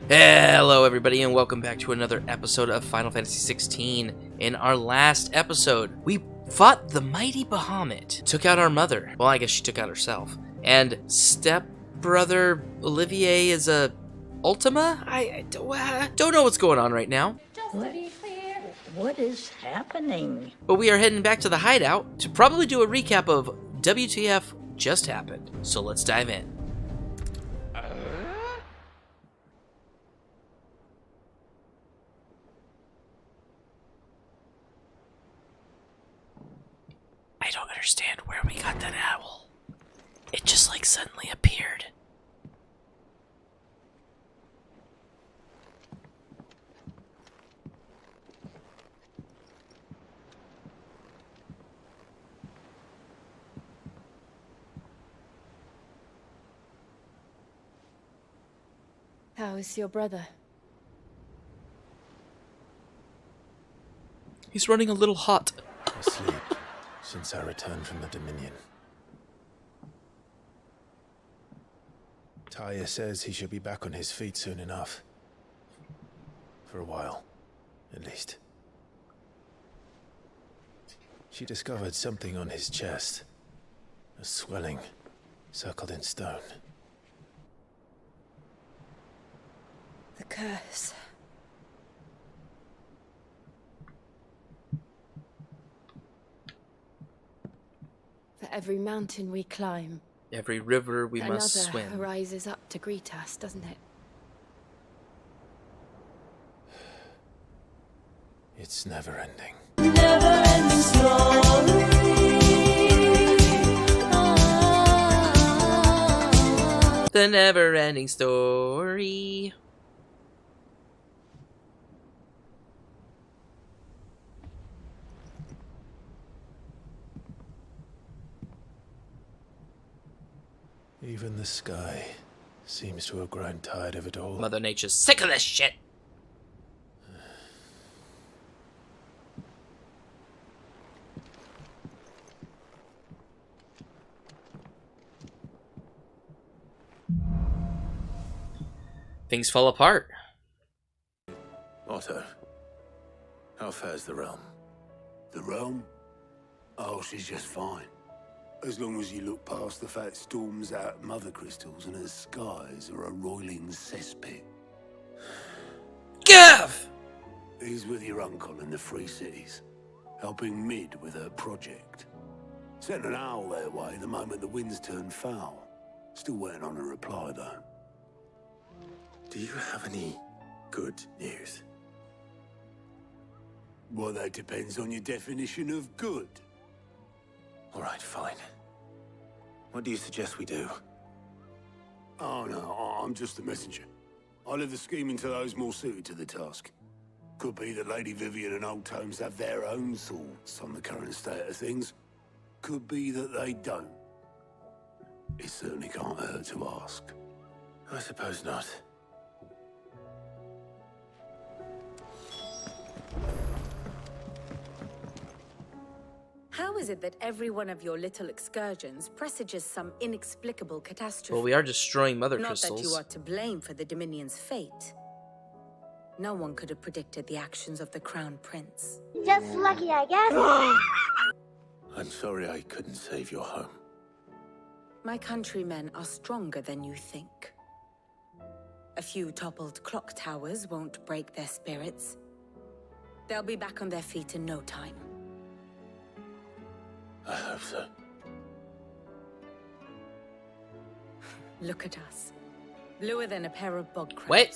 Hello everybody and welcome back to another episode of Final Fantasy XVI. In our last episode, we fought the mighty Bahamut, took out our mother. Well, I guess she took out herself. And stepbrother Olivier is a Ultima? I don't know what's going on right now. What is happening? But we are heading back to the hideout to probably do a recap of WTF just happened. So let's dive in. I don't understand where we got that owl. It just like suddenly appeared. How is your brother? He's running a little hot. Asleep since I returned from the Dominion. Taya says he should be back on his feet soon enough. For a while, at least. She discovered something on his chest. A swelling, circled in stone. The curse. For every mountain we climb, Every river we must another swim. rises up to greet us, doesn't it? It's never ending. The never-ending story. Even the sky seems to have grown tired of it all. Mother Nature's sick of this shit. Things fall apart. Otto, how fares the realm? The realm? Oh, she's just fine. As long as you look past the fat storms out mother crystals and her skies are a roiling cesspit. Gav! He's with your uncle in the Free Cities, helping Mid with her project. Sent an owl their way the moment the winds turned foul. Still waiting on a reply, though. Do you have any good news? Well, that depends on your definition of good. All right, fine. What do you suggest we do? Oh, no, I'm just a messenger. I leave the scheming to those more suited to the task. Could be that Lady Vivian and Old Tomes have their own thoughts on the current state of things. Could be that they don't. It certainly can't hurt to ask. I suppose not. How is it that every one of your little excursions presages some inexplicable catastrophe? Well, we are destroying mother Not crystals. that you are to blame for the Dominion's fate. No one could have predicted the actions of the Crown Prince. Just lucky, I guess. I'm sorry I couldn't save your home. My countrymen are stronger than you think. A few toppled clock towers won't break their spirits. They'll be back on their feet in no time. I hope so. Look at us. Bluer than a pair of bog crabs. Wait.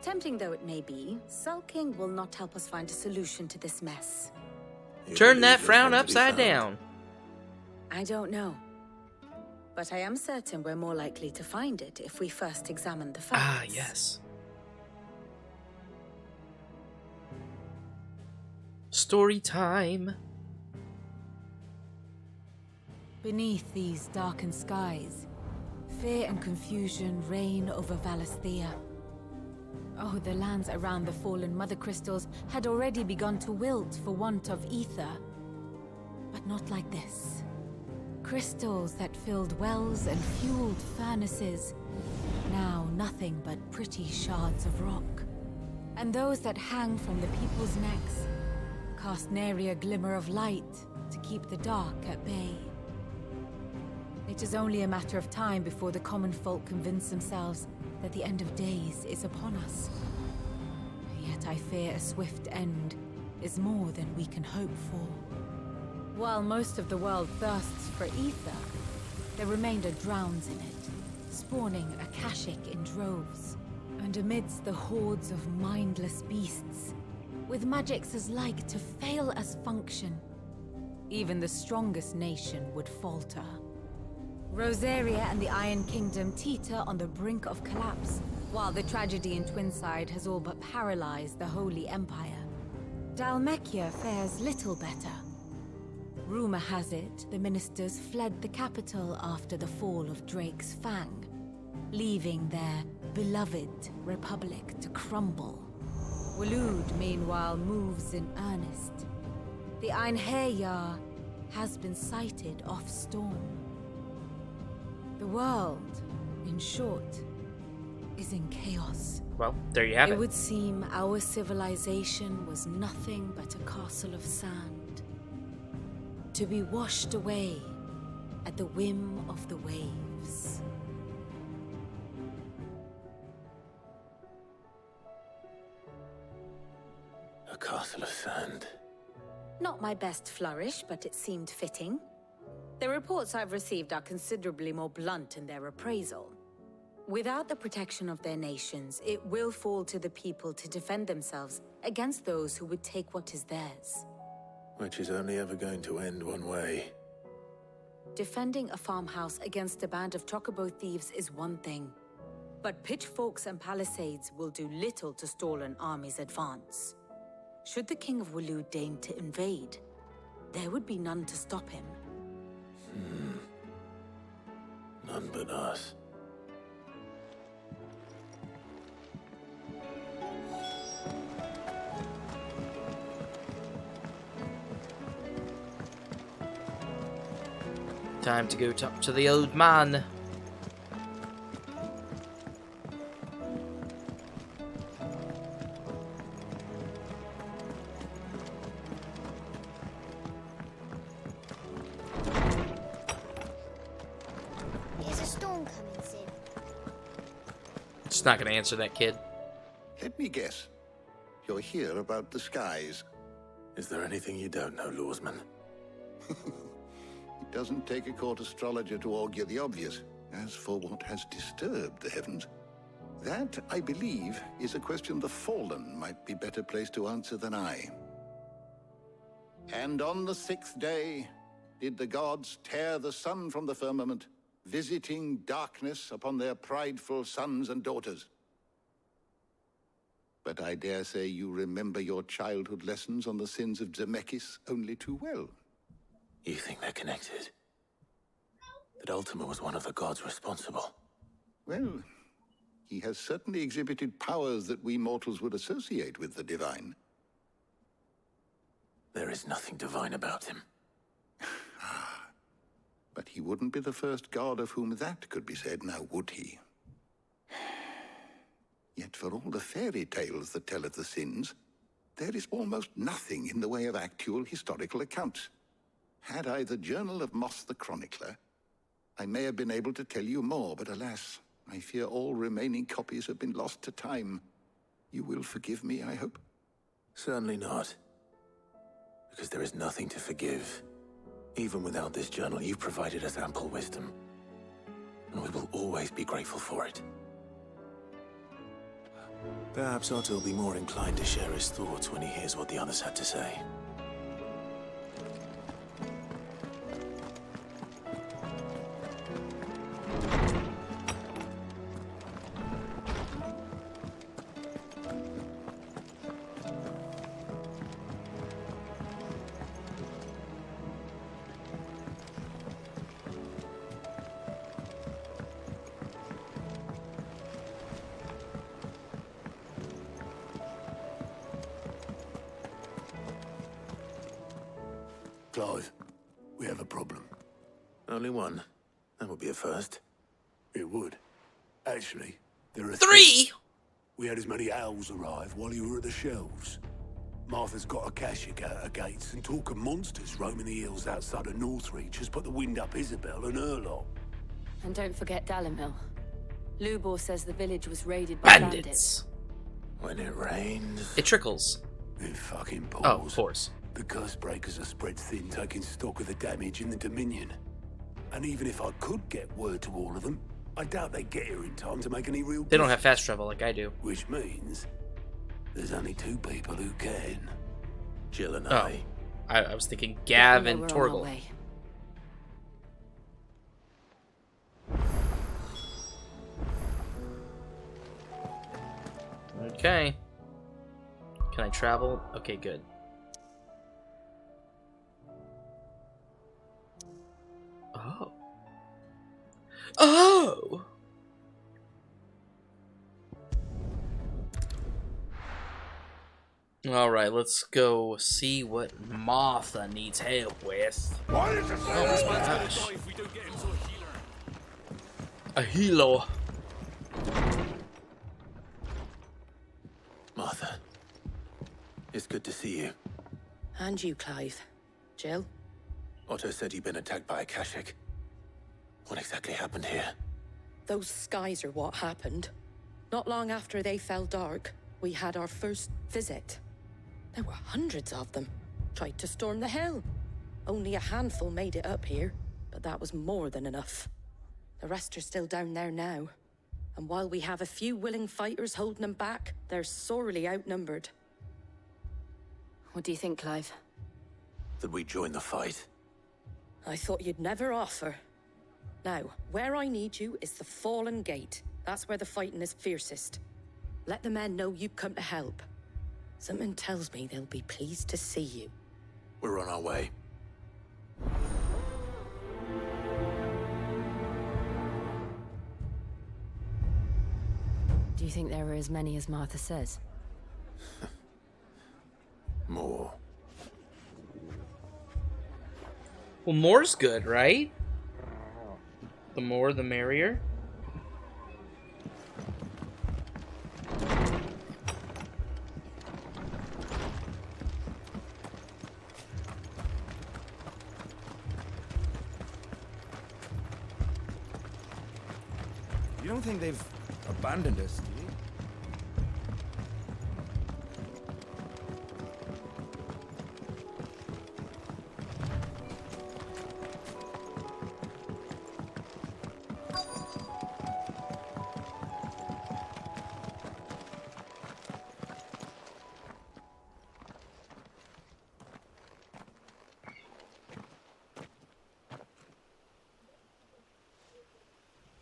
Tempting though it may be, sulking will not help us find a solution to this mess. You Turn believe that there's frown one to be upside found? down. I don't know. But I am certain we're more likely to find it if we first examine the facts. Ah, yes. Story time. Beneath these darkened skies, fear and confusion reign over Valisthea. Oh, the lands around the fallen mother crystals had already begun to wilt for want of ether. But not like this. Crystals that filled wells and fueled furnaces, now nothing but pretty shards of rock. And those that hang from the people's necks cast nary a glimmer of light to keep the dark at bay. It is only a matter of time before the common folk convince themselves that the end of days is upon us. Yet I fear a swift end is more than we can hope for. While most of the world thirsts for ether, the remainder drowns in it, spawning Akashic in droves. And amidst the hordes of mindless beasts, with magics as like to fail as function, even the strongest nation would falter. Rosaria and the Iron Kingdom teeter on the brink of collapse, while the tragedy in Twinside has all but paralyzed the Holy Empire. Dhalmekia fares little better. Rumor has it the ministers fled the capital after the fall of Drake's Fang, leaving their beloved republic to crumble. Waloed, meanwhile, moves in earnest. The Einherjar has been sighted off Storm. The world, in short, is in chaos. Well, there you have it. It would seem our civilization was nothing but a castle of sand, to be washed away at the whim of the waves. A castle of sand. Not my best flourish, but it seemed fitting. The reports I've received are considerably more blunt in their appraisal. Without the protection of their nations, it will fall to the people to defend themselves against those who would take what is theirs. Which is only ever going to end one way. Defending a farmhouse against a band of chocobo thieves is one thing, but pitchforks and palisades will do little to stall an army's advance. Should the King of Waloed deign to invade, there would be none to stop him. None but us. Time to go talk to the old man. Is a storm coming soon? Just not gonna answer that, kid. Let me guess. You're here about the skies. Is there anything you don't know, Lawsman? It doesn't take a court astrologer to augur the obvious. As for what has disturbed the heavens, that, I believe, is a question the Fallen might be better placed to answer than I. And on the 6th day did the gods tear the sun from the firmament, visiting darkness upon their prideful sons and daughters. But I dare say you remember your childhood lessons on the sins of Zemeckis only too well. You think they're connected? That Ultima was one of the gods responsible? Well, he has certainly exhibited powers that we mortals would associate with the divine. There is nothing divine about him. But he wouldn't be the first god of whom that could be said, now would he? Yet for all the fairy tales that tell of the sins, there is almost nothing in the way of actual historical accounts. Had I the Journal of Moss the Chronicler, I may have been able to tell you more, but alas, I fear all remaining copies have been lost to time. You will forgive me, I hope? Certainly not. Because there is nothing to forgive. Even without this journal, you've provided us ample wisdom. And we will always be grateful for it. Perhaps Otto will be more inclined to share his thoughts when he hears what the others had to say. Clive, we have a problem. only one. That would be a first. It would. Actually, there are 3? We had as many owls arrive while you were at the shelves. Martha's got a Akashic out her gates, and talk of monsters roaming the hills outside of Northreach has put the wind up Isabel and her lot. And don't forget Dalimil. Lubor says the village was raided by Bandits. When it rains... It trickles. It fucking pours. Oh, of course. The curse breakers are spread thin, taking stock of the damage in the Dominion. And even if I could get word to all of them, I doubt they get here in time to make any real They don't have fast travel like I do. Which means there's only 2 people who can. Jill and Oh. I was thinking Gav and Torgal. Okay. Can I travel? Okay, good. Oh. Oh! Alright, let's go see what Martha needs help with. Why is this Gosh. A healer. Martha. It's good to see you. And you, Clive. Jill? Otto said you'd been attacked by Akashic. What exactly happened here? Those skies are what happened. Not long after they fell dark, we had our first visit. There were hundreds of them. Tried to storm the hill. Only a handful made it up here, but that was more than enough. The rest are still down there now. And while we have a few willing fighters holding them back, they're sorely outnumbered. What do you think, Clive? That we join the fight? I thought you'd never offer. Now, where I need you is the Fallen Gate. That's where the fighting is fiercest. Let the men know you've come to help. Something tells me they'll be pleased to see you. We're on our way. Do you think there are as many as Martha says? More. Well, more's good, right? The more, the merrier. You don't think they've abandoned us, do you?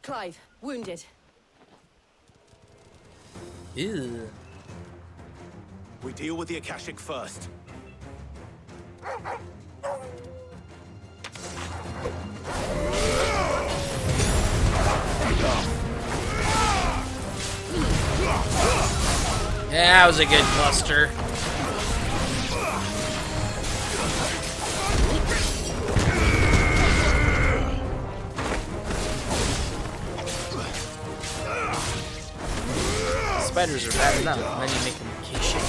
Clive, wounded. Ew. We deal with the Akashic first. Yeah, that was a good cluster. Spiders are bad enough, and then you make them shit.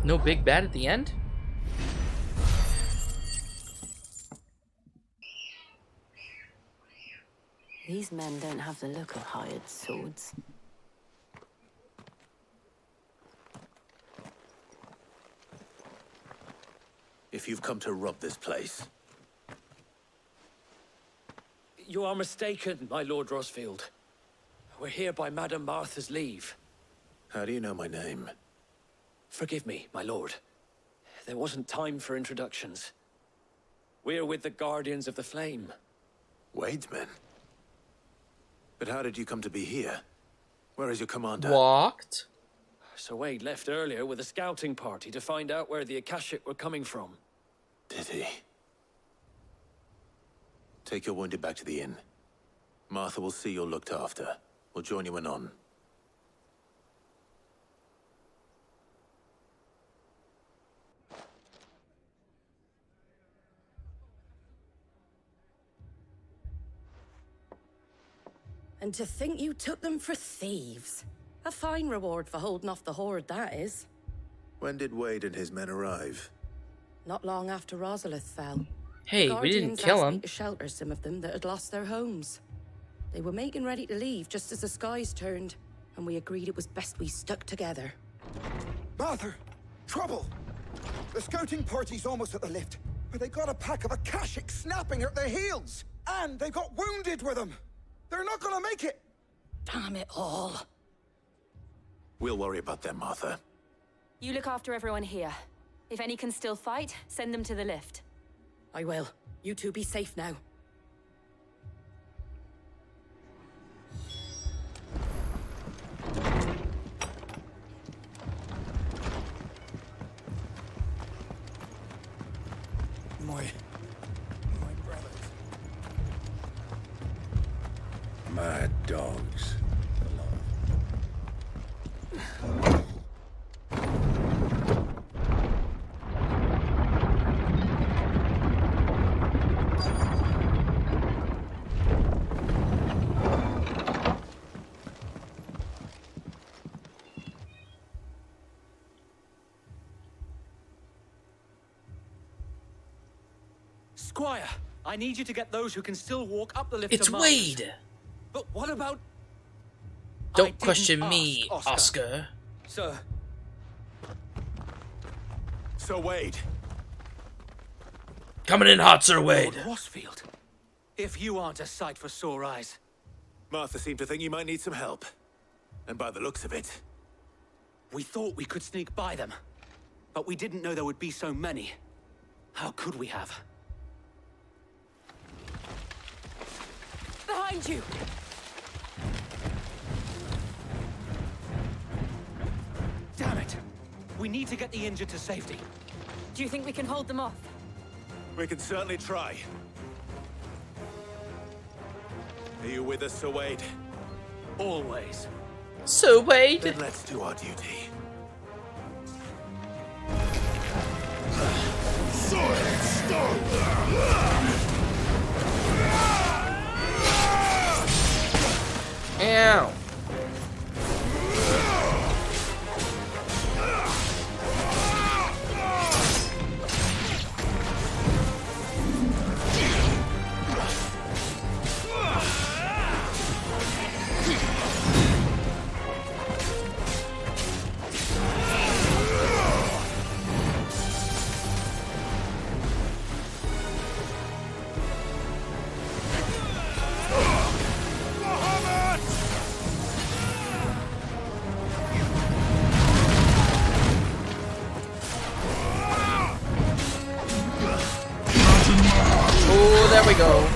No big bad at the end? These men don't have the look of hired swords. If you've come to rob this place, You are mistaken, my Lord Rosfield. We're here by Madame Martha's leave. How do you know my name? Forgive me, my lord. There wasn't time for introductions. We're with the Guardians of the Flame. Wade's men? But how did you come to be here? Where is your commander? Walked. Sir Wade left earlier with a scouting party to find out where the Akashic were coming from. Did he? Take your wounded back to the inn. Martha will see you're looked after. We'll join you anon. And to think you took them for thieves. A fine reward for holding off the horde, that is. When did Wade and his men arrive? Not long after Rosfield fell. Hey, The we didn't Guardians kill asked him. me to shelter some of them that had lost their homes. They were making ready to leave just as the skies turned, and we agreed it was best we stuck together. Martha! Trouble! The scouting party's almost at the lift, but they got a pack of Akashic snapping at their heels! And they got wounded with them! They're not gonna make it! Damn it all. We'll worry about them, Martha. You look after everyone here. If any can still fight, send them to the lift. I will. You two be safe now. My brothers. Mad dogs. Squire, I need you to get those who can still walk up the lift. It's Wade. But what about... Don't question me, Oscar. Sir. Sir Wade. Coming in hot, Sir Wade. Lord Rosfield. If you aren't a sight for sore eyes. Martha seemed to think you might need some help. And by the looks of it... We thought we could sneak by them. But we didn't know there would be so many. How could we have? Behind you! Damn it! We need to get the injured to safety. Do you think we can hold them off? We can certainly try. Are you with us, Sir Wade? Always. Sir Wade? Then let's do our duty. Ow. Oh, there we go.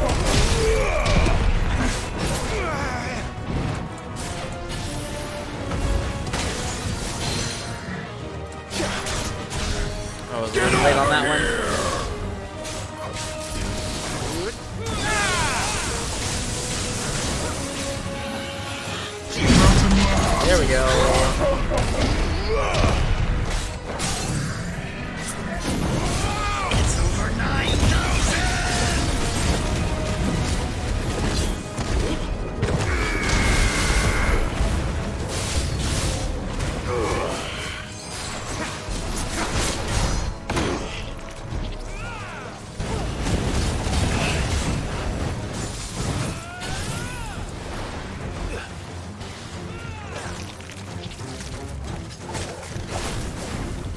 I was a little late on that one. There we go.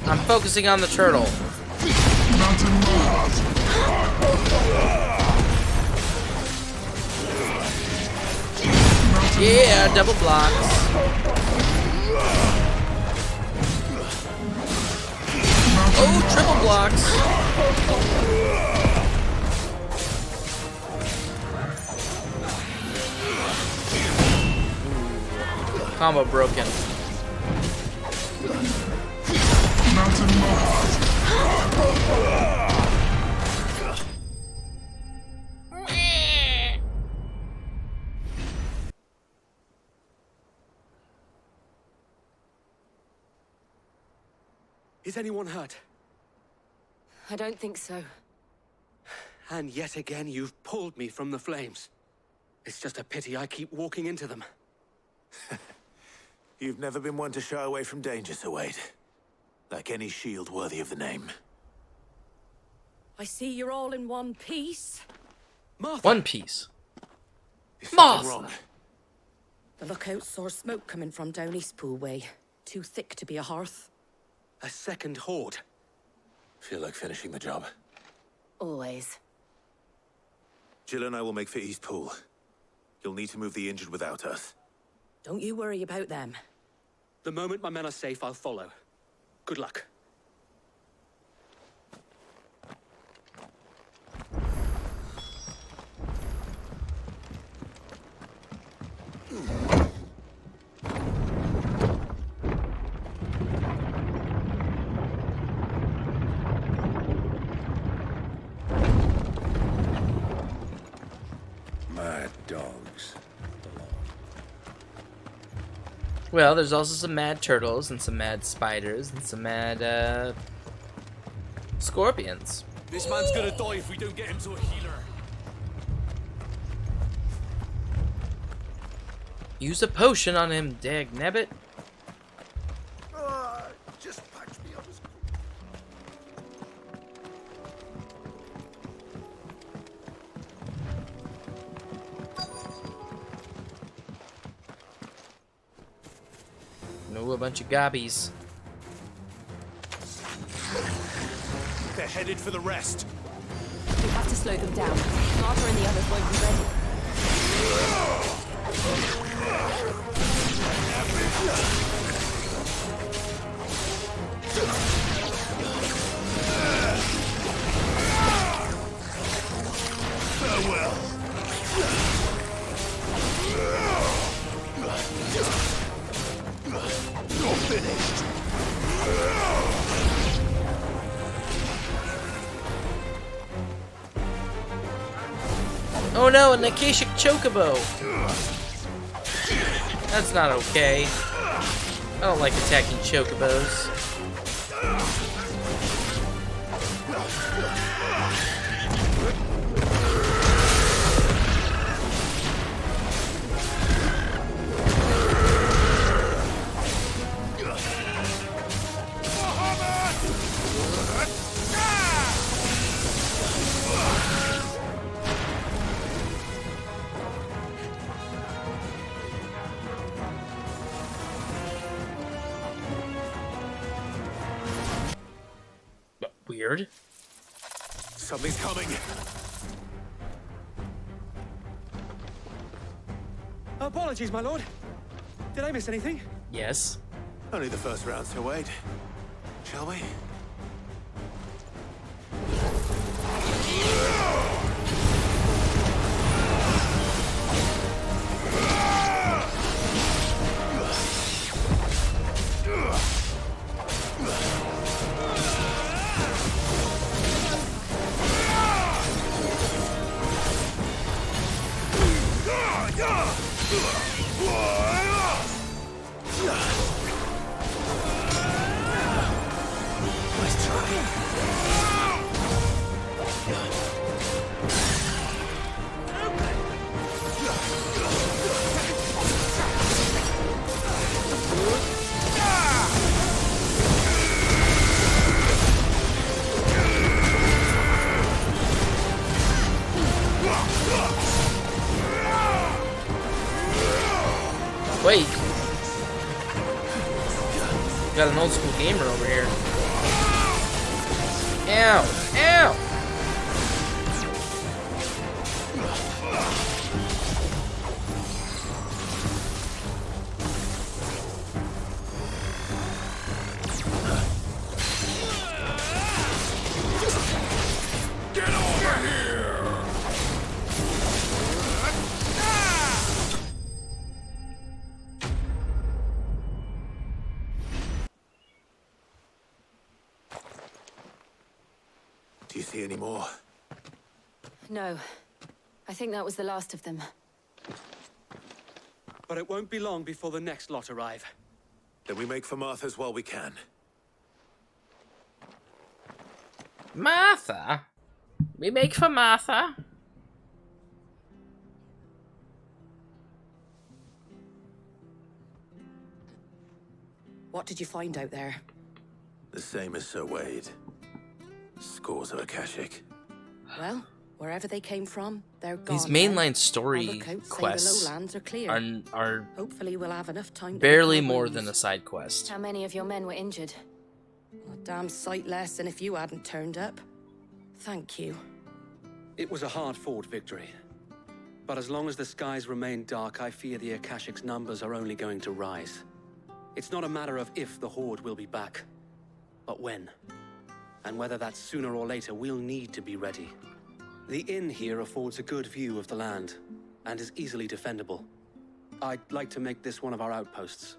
I'm focusing on the turtle. Yeah, double blocks. Oh, triple blocks. Combo broken. Is anyone hurt? I don't think so. And yet again, you've pulled me from the flames. It's just a pity I keep walking into them. You've never been one to shy away from danger, Sir Wade. Like any shield worthy of the name. I see you're all in one piece. Martha! One Piece. Is something Martha! wrong? The lookout saw smoke coming from down Eastpool way. Too thick to be a hearth. A second horde. Feel like finishing the job. Always. Jill and I will make for East Pool. You'll need to move the injured without us. Don't you worry about them. The moment my men are safe, I'll follow. Good luck. Mad dogs. Well, there's also some mad turtles and some mad spiders and some mad scorpions. This man's gonna die if we don't get him to a healer. Use a potion on him, dag nabbit. Just patch me up as No, a bunch of gobbies. They're headed for the rest. We have to slow them down. Martha and the others won't be ready. Farewell. You're finished. Oh no, an Akashic Chocobo! That's not okay. I don't like attacking Chocobos. Weird. Something's coming. Apologies, my lord. Did I miss anything? Yes. Only the first round, Sir Wade. Shall we? Nice try. Wait. Got an old school gamer over here. Ow! Ow! Do you see any more? No. I think that was the last of them. But it won't be long before the next lot arrive. Then we make for Martha's while we can. Martha? We make for Martha? What did you find out there? The same as Sir Wade. Scores of Akashic. Well, wherever they came from, they're gone. These mainline story quests are hopefully we'll have enough time. Barely more than a side quest. How many of your men were injured? A damn sight less than if you hadn't turned up. Thank you. It was a hard-fought victory. But as long as the skies remain dark, I fear the Akashic's numbers are only going to rise. It's not a matter of if the Horde will be back, but when. And whether that's sooner or later, we'll need to be ready. The inn here affords a good view of the land, and is easily defendable. I'd like to make this one of our outposts.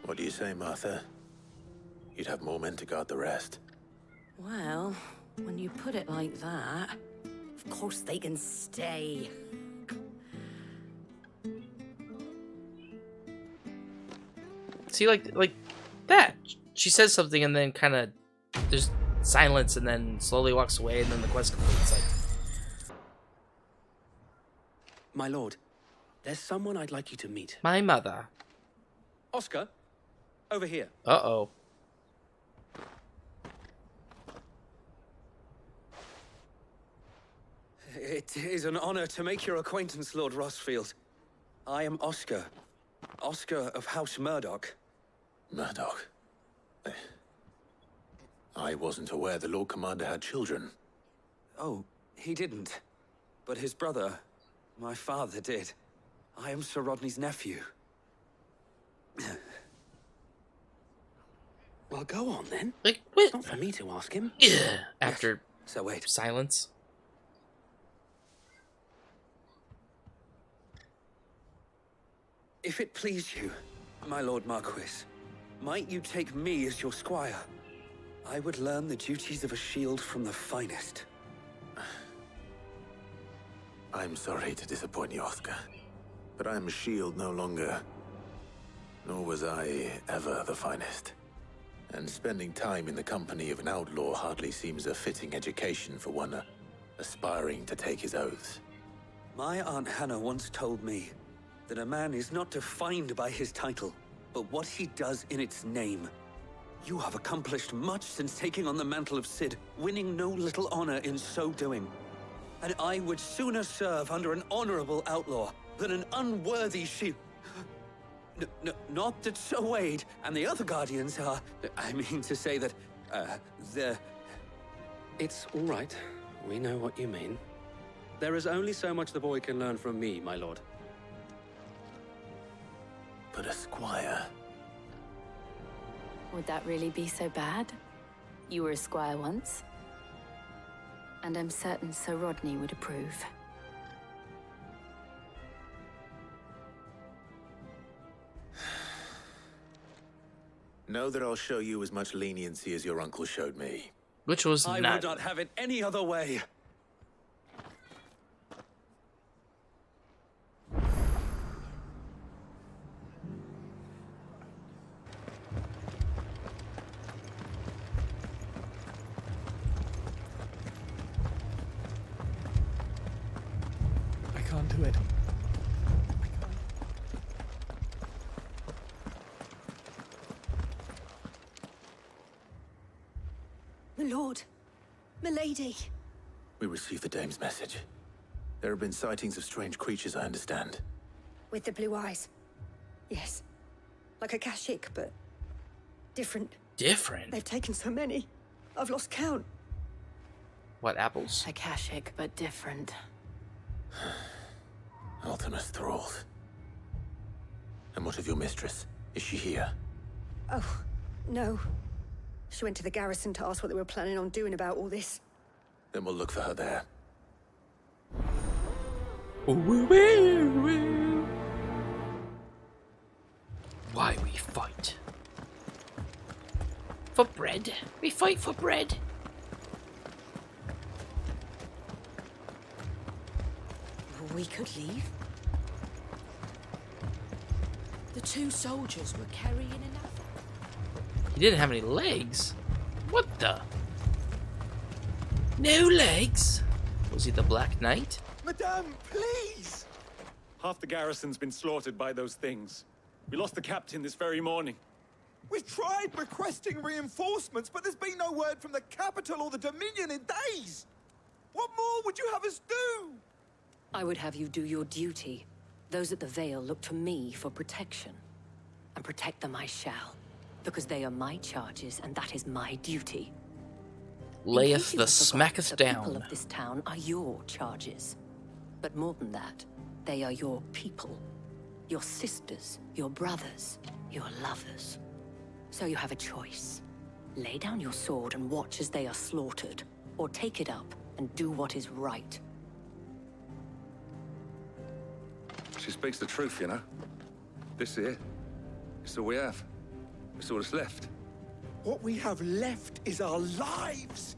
What do you say, Martha? You'd have more men to guard the rest. Well, when you put it like that, of course they can stay. See, like that. She says something and then kind of there's silence and then slowly walks away and then the quest completes. Like, my lord, there's someone I'd like you to meet. My mother. Oscar, over here. Uh-oh. It is an honor to make your acquaintance, Lord Rosfield. I am Oscar. Oscar of House Murdoch. Murdoch? I wasn't aware the Lord Commander had children. Oh, he didn't. But his brother, my father, did. I am Sir Rodney's nephew. Well, go on then. Like, what? It's not for me to ask him. Yeah. After so wait. Silence. If it please you, my Lord Marquis, might you take me as your squire? I would learn the duties of a shield from the finest. I'm sorry to disappoint you, Oscar, but I am a shield no longer. Nor was I ever the finest. And spending time in the company of an outlaw hardly seems a fitting education for one aspiring to take his oaths. My Aunt Hannah once told me that a man is not defined by his title, but what he does in its name. You have accomplished much since taking on the mantle of Cid, winning no little honor in so doing. And I would sooner serve under an honorable outlaw than an unworthy shield. Not that Sir Wade and the other Guardians are... I mean to say that, they're... It's all right. We know what you mean. There is only so much the boy can learn from me, my lord. But a squire... Would that really be so bad? You were a squire once. And I'm certain Sir Rodney would approve. Know that I'll show you as much leniency as your uncle showed me. Which was I would not have it any other way. I can't do it. My lord, milady. We received the dame's message. There have been sightings of strange creatures, I understand. With the blue eyes. Yes. Like a Akashic, but different. Different? They've taken so many. I've lost count. What, apples? Akashic, but different. Ultimus thralls. And what of your mistress? Is she here? Oh, no. She went to the garrison to ask what they were planning on doing about all this. Then we'll look for her there. Why we fight? For bread. We fight for bread. We could leave. The two soldiers were carrying another. He didn't have any legs. What the? No legs? Was he the Black Knight? Madame, please! Half the garrison's been slaughtered by those things. We lost the captain this very morning. We've tried requesting reinforcements, but there's been no word from the capital or the Dominion in days! What more would you have us do? I would have you do your duty. Those at the Vale look to me for protection. And protect them I shall. Because they are my charges, and that is my duty. Layeth the smacketh The down. people of this town are your charges. But more than that, they are your people. Your sisters, your brothers, your lovers. So you have a choice. Lay down your sword and watch as they are slaughtered, or take it up and do what is right. She speaks the truth, you know. This here, it's all we have. It's all that's left. What we have left is our lives!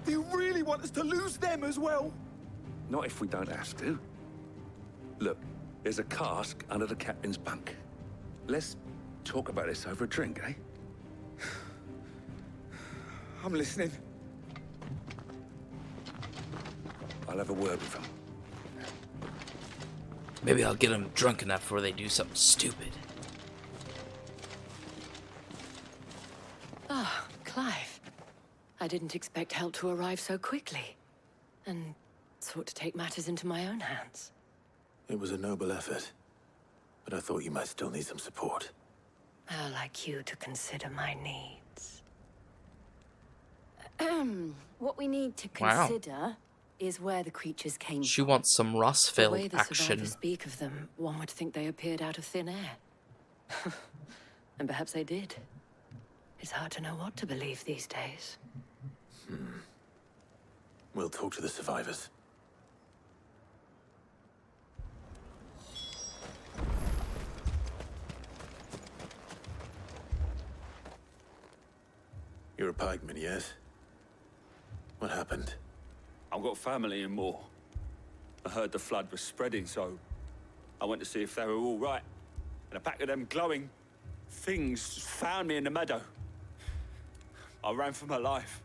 Do you really want us to lose them as well? Not if we don't have to. Look, there's a cask under the captain's bunk. Let's talk about this over a drink, eh? I'm listening. I'll have a word with them. Maybe I'll get them drunk enough before they do something stupid. Ah, Clive. I didn't expect help to arrive so quickly. And sought to take matters into my own hands. It was a noble effort, but I thought you might still need some support. How like you to consider my needs. What we need to Wow. consider is where the creatures came She from. wants some The way Rosfield the action. survivors speak of them, one would think they appeared out of thin air. And perhaps they did. It's hard to know what to believe these days. We'll talk to the survivors. You're a pikeman, yes? What happened? I've got family in Moor. I heard the flood was spreading, so I went to see if they were all right. And a pack of them glowing things just found me in the meadow. I ran for my life.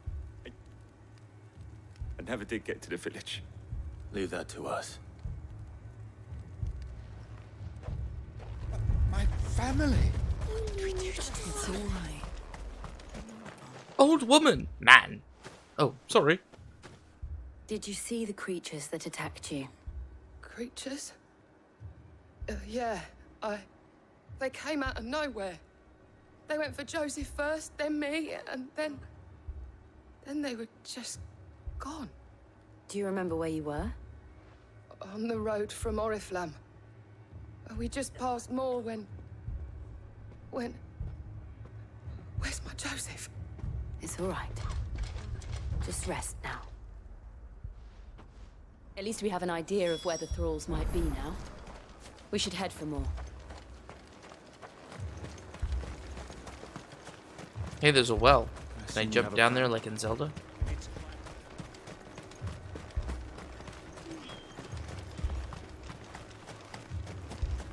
I never did get to the village. Leave that to us. My family! It's all right. Old woman! Man! Oh, sorry. Did you see the creatures that attacked you? Creatures? Yeah, They came out of nowhere. They went for Joseph first, then me, and then they were just gone. Do you remember where you were? On the road from Oriflamme. We just passed Moor when... Where's my Joseph? It's all right. Just rest now. At least we have an idea of where the thralls might be now. We should head for more. Hey, there's a well. Can I jump down there like in Zelda?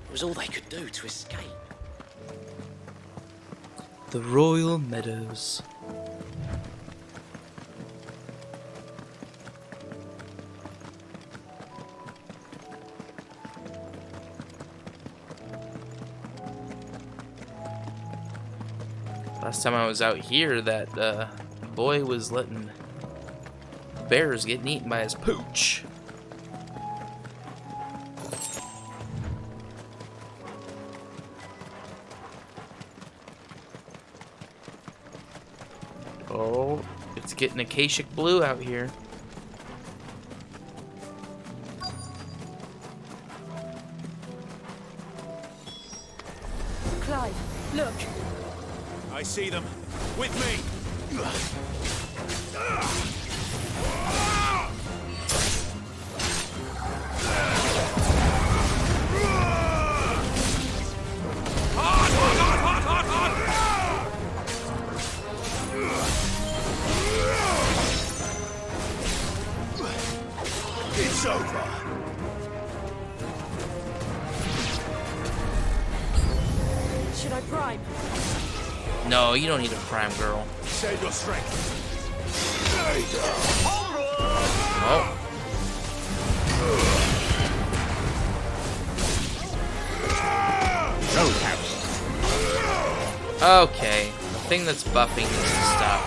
It was all they could do to escape. The Royal Meadows. Last time I was out here, that boy was letting bears getting eaten by his pooch. Oh, it's getting Akashic blue out here. Clive, look! I see them. With me! It's over. No, you don't need a prime girl. Save your strength. Oh. Okay, the thing that's buffing needs to stop.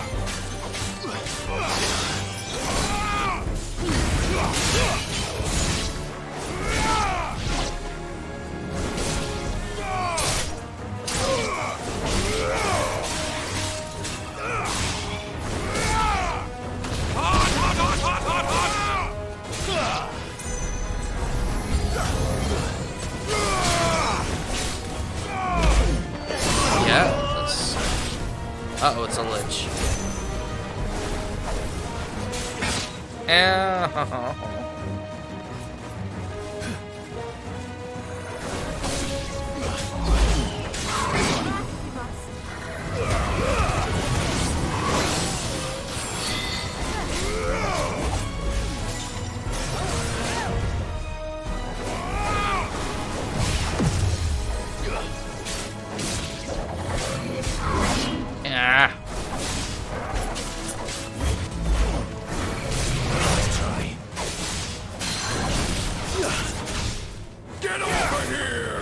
Yeah, that's... Uh-oh, it's a lich. Ah. Get over here!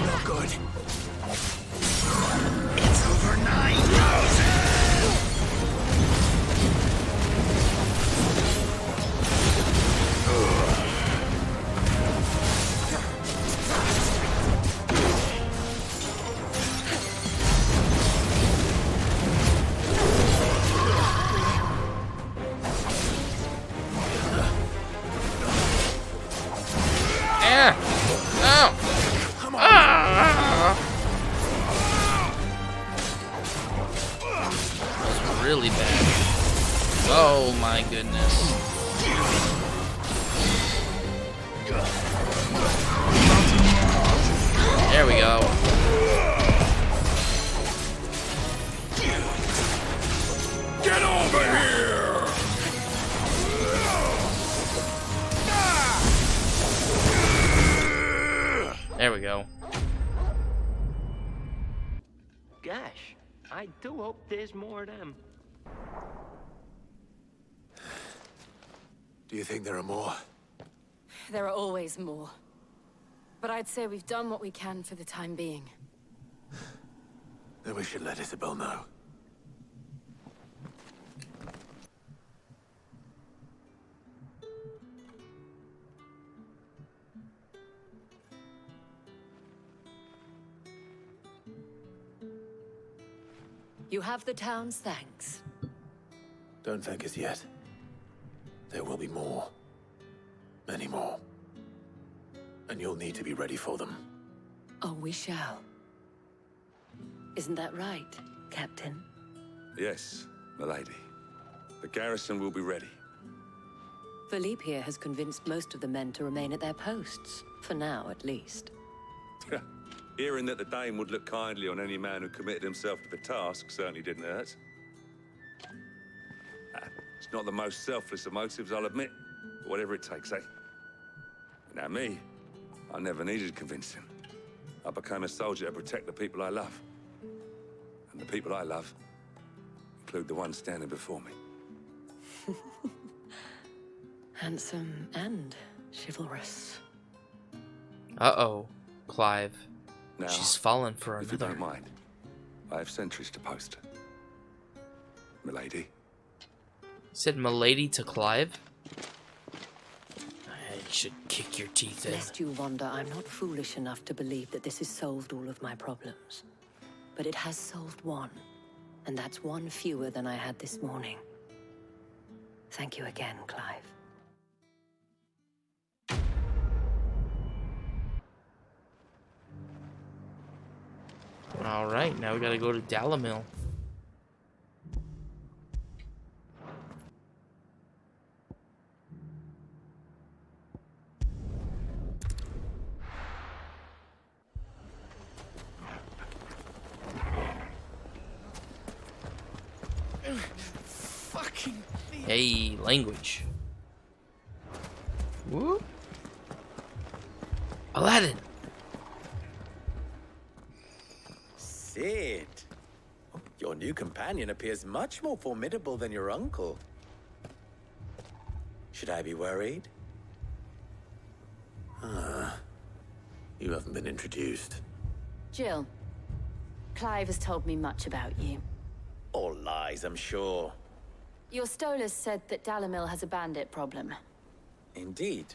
No good. It's over 9,000! Really bad. Oh my goodness. There we go. Get over here! There we go. Gosh, I do hope there's more of them. Do you think there are more? There are always more. But I'd say we've done what we can for the time being. Then we should let Isabel know. You have the town's thanks. Don't thank us yet. There will be more. Many more. And you'll need to be ready for them. Oh, we shall. Isn't that right, Captain? Yes, milady. The garrison will be ready. Philippe here has convinced most of the men to remain at their posts. For now, at least. Hearing that the Dame would look kindly on any man who committed himself to the task certainly didn't hurt. It's not the most selfless of motives, I'll admit. But whatever it takes, eh? Now me, I never needed convincing. I became a soldier to protect the people I love. And the people I love include the one standing before me. Handsome and chivalrous. Uh-oh, Clive. Now, she's fallen for if another. you don't mind, I have sentries to post. Milady. Said milady to Clive? I should kick your teeth in. Lest you wonder, I'm not foolish enough to believe that this has solved all of my problems. But it has solved one. And that's one fewer than I had this morning. Thank you again, Clive. Alright, now we gotta go to Dalamil. Fucking Hey, language. Whoop. Aladdin! Sid! Your new companion appears much more formidable than your uncle. Should I be worried? You haven't been introduced. Jill, Clive has told me much about you. All lies, I'm sure. Your Stolas said that Dalamil has a bandit problem. Indeed.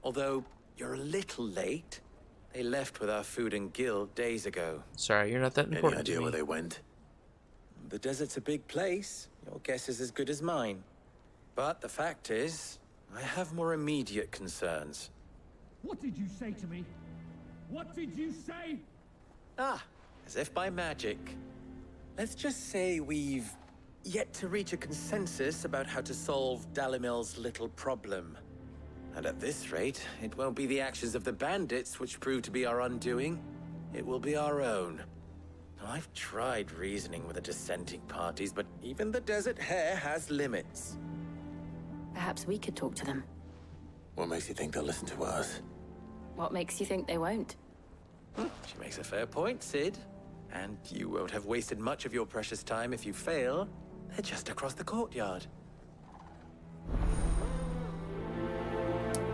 Although, you're a little late. They left with our food and guild days ago. Sorry, you're not that important. Any idea where they went? The desert's a big place. Your guess is as good as mine. But the fact is, I have more immediate concerns. What did you say to me? What did you say? Ah, as if by magic. Let's just say we've yet to reach a consensus about how to solve Dalamil's little problem. And at this rate, it won't be the actions of the bandits which prove to be our undoing. It will be our own. Now, I've tried reasoning with the dissenting parties, but even the Desert Hare has limits. Perhaps we could talk to them. What makes you think they'll listen to us? What makes you think they won't? She makes a fair point, Sid. And you won't have wasted much of your precious time if you fail. They're just across the courtyard.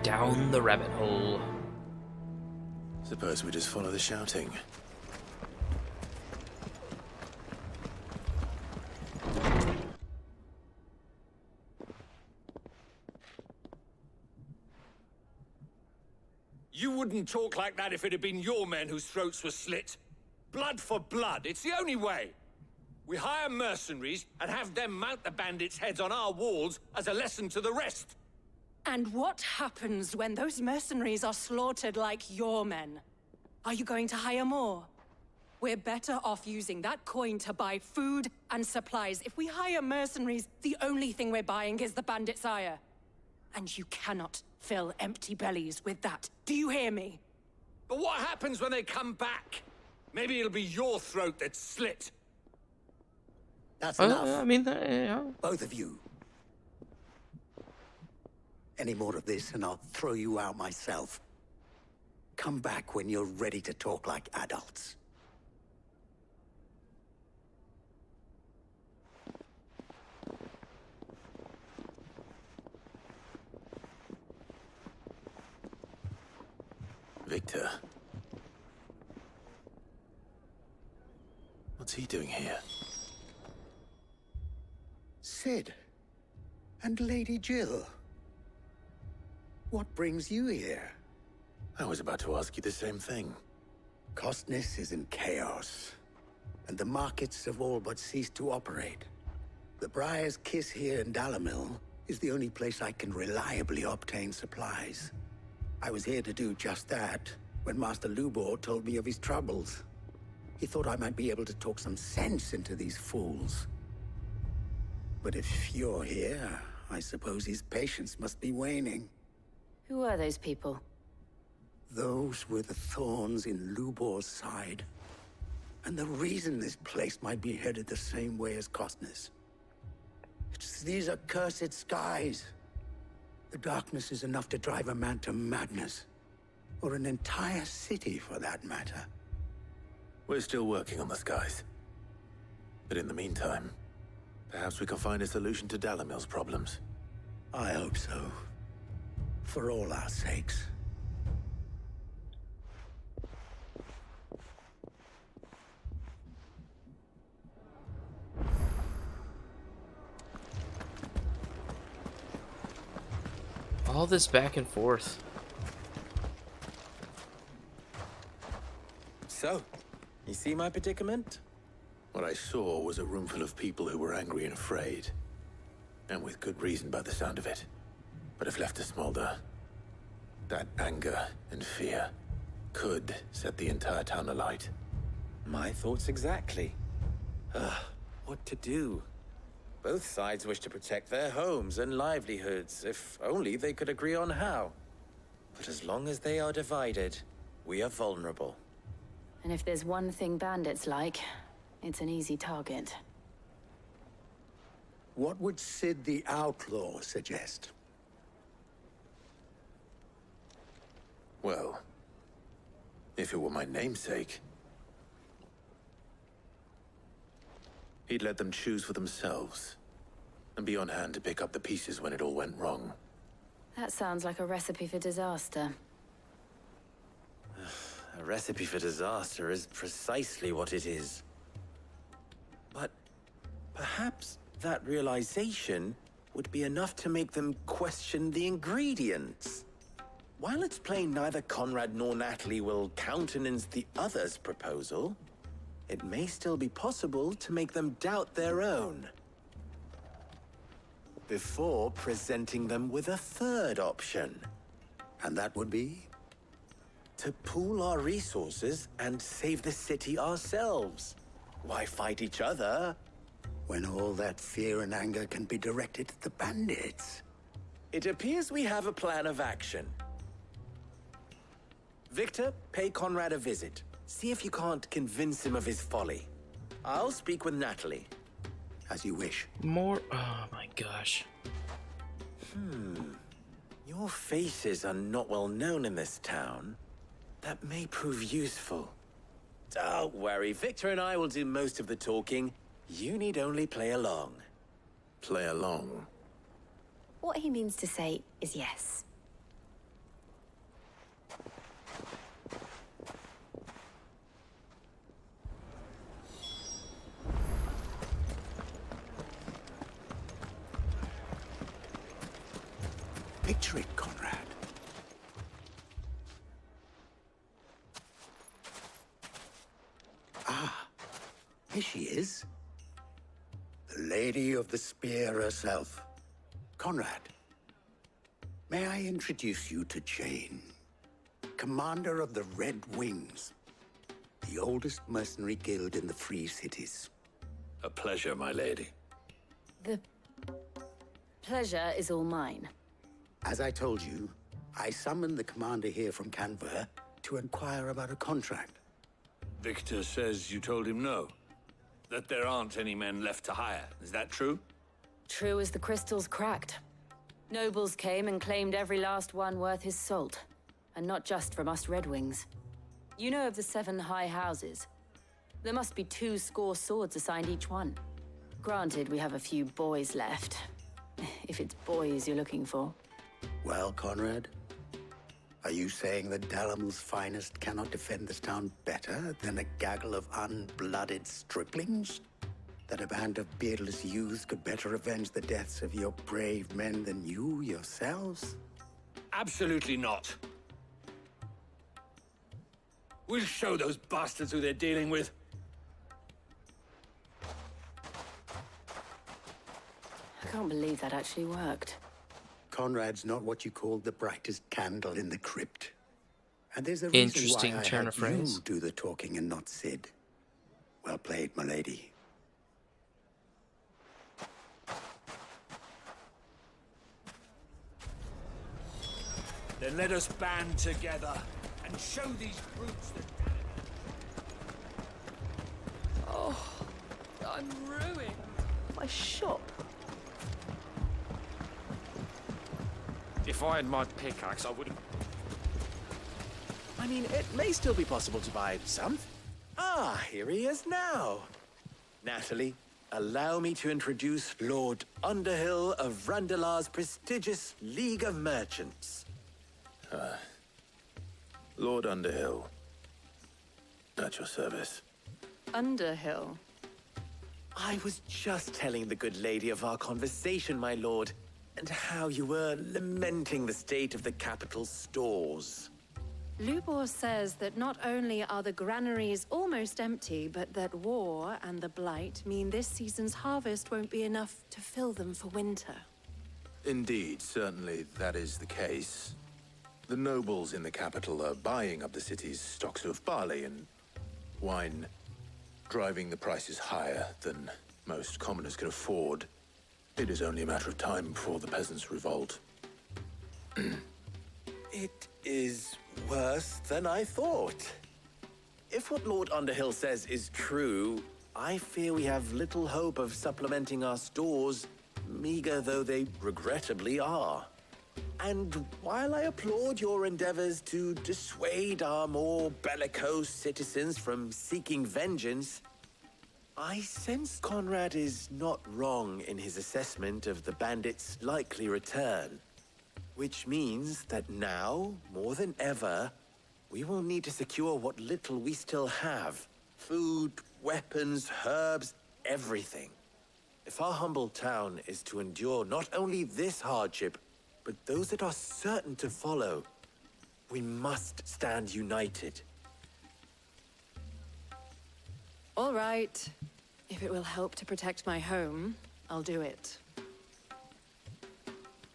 Down the rabbit hole. Suppose we just follow the shouting. You wouldn't talk like that if it had been your men whose throats were slit. Blood for blood, it's the only way. We hire mercenaries and have them mount the bandits' heads on our walls as a lesson to the rest. And what happens when those mercenaries are slaughtered like your men? Are you going to hire more? We're better off using that coin to buy food and supplies. If we hire mercenaries, the only thing we're buying is the bandits' ire. And you cannot fill empty bellies with that. Do you hear me? But what happens when they come back? Maybe it'll be your throat that's slit. That's enough. I mean, yeah. Both of you. Any more of this and I'll throw you out myself. Come back when you're ready to talk like adults. Victor. What's he doing here? Sid. And Lady Jill. What brings you here? I was about to ask you the same thing. Costness is in chaos, and the markets have all but ceased to operate. The Briar's Kiss here in Dalamil is the only place I can reliably obtain supplies. I was here to do just that when Master Lubor told me of his troubles. He thought I might be able to talk some sense into these fools. But if you're here, I suppose his patience must be waning. Who are those people? Those were the thorns in Lubor's side. And the reason this place might be headed the same way as Costness. It's these accursed skies. The darkness is enough to drive a man to madness. Or an entire city, for that matter. We're still working on the skies. But in the meantime, perhaps we can find a solution to Dalamil's problems. I hope so. For all our sakes. All this back and forth. So, you see my predicament? What I saw was a room full of people who were angry and afraid. And with good reason by the sound of it. But if left to smolder, that anger and fear could set the entire town alight. My thoughts exactly. What to do? Both sides wish to protect their homes and livelihoods, if only they could agree on how. But as long as they are divided, we are vulnerable. And if there's one thing bandits like, it's an easy target. What would Sid the Outlaw suggest? Well, If it were my namesake, he'd let them choose for themselves and be on hand to pick up the pieces when it all went wrong. That sounds like a recipe for disaster. A recipe for disaster is precisely what it is. But perhaps that realization would be enough to make them question the ingredients. While it's plain neither Conrad nor Natalie will countenance the other's proposal, it may still be possible to make them doubt their own, before presenting them with a third option. And that would be? To pool our resources and save the city ourselves. Why fight each other? When all that fear and anger can be directed at the bandits. It appears we have a plan of action. Victor, pay Conrad a visit. See if you can't convince him of his folly. I'll speak with Natalie. As you wish. More? Oh my gosh. Your faces are not well known in this town. That may prove useful. Don't worry, Victor and I will do most of the talking. You need only play along. Play along? What he means to say is yes. Picture it, Conrad. Ah, here she is. The Lady of the Spear herself. Conrad, may I introduce you to Jane, commander of the Red Wings, the oldest mercenary guild in the Free Cities. A pleasure, my lady. The pleasure is all mine. As I told you, I summoned the commander here from Canver to inquire about a contract. Victor says you told him no. That there aren't any men left to hire. Is that true? True as the crystals cracked. Nobles came and claimed every last one worth his salt. And not just from us Red Wings. You know of the 7 high houses. There must be 2 swords assigned each one. Granted, we have a few boys left. If it's boys you're looking for. Well, Conrad, are you saying that Dalamel's finest cannot defend this town better than a gaggle of unblooded striplings? That a band of beardless youths could better avenge the deaths of your brave men than you yourselves? Absolutely not. We'll show those bastards who they're dealing with. I can't believe that actually worked. Conrad's not what you called the brightest candle in the crypt. And there's a reason why I turn had of phrase. you do the talking and not Sid. Well played, my lady. Then let us band together and show these brutes that... Oh, I'm ruined. My shop. If I had my pickaxe, I wouldn't... I mean, it may still be possible to buy some. Ah, here he is now. Natalie, allow me to introduce Lord Underhill of Randalar's prestigious League of Merchants. Lord Underhill. At your service. Underhill? I was just telling the good lady of our conversation, my lord, and how you were lamenting the state of the capital's stores. Lubor says that not only are the granaries almost empty, but that war and the Blight mean this season's harvest won't be enough to fill them for winter. Indeed, certainly that is the case. The nobles in the capital are buying up the city's stocks of barley and wine, driving the prices higher than most commoners can afford. It is only a matter of time before the peasants revolt. It is worse than I thought. If what Lord Underhill says is true, I fear we have little hope of supplementing our stores, meager though they regrettably are. And while I applaud your endeavors to dissuade our more bellicose citizens from seeking vengeance, I sense Conrad is not wrong in his assessment of the bandits' likely return. Which means that now, more than ever, we will need to secure what little we still have. Food, weapons, herbs, everything. If our humble town is to endure not only this hardship, but those that are certain to follow, we must stand united. All right. If it will help to protect my home, I'll do it.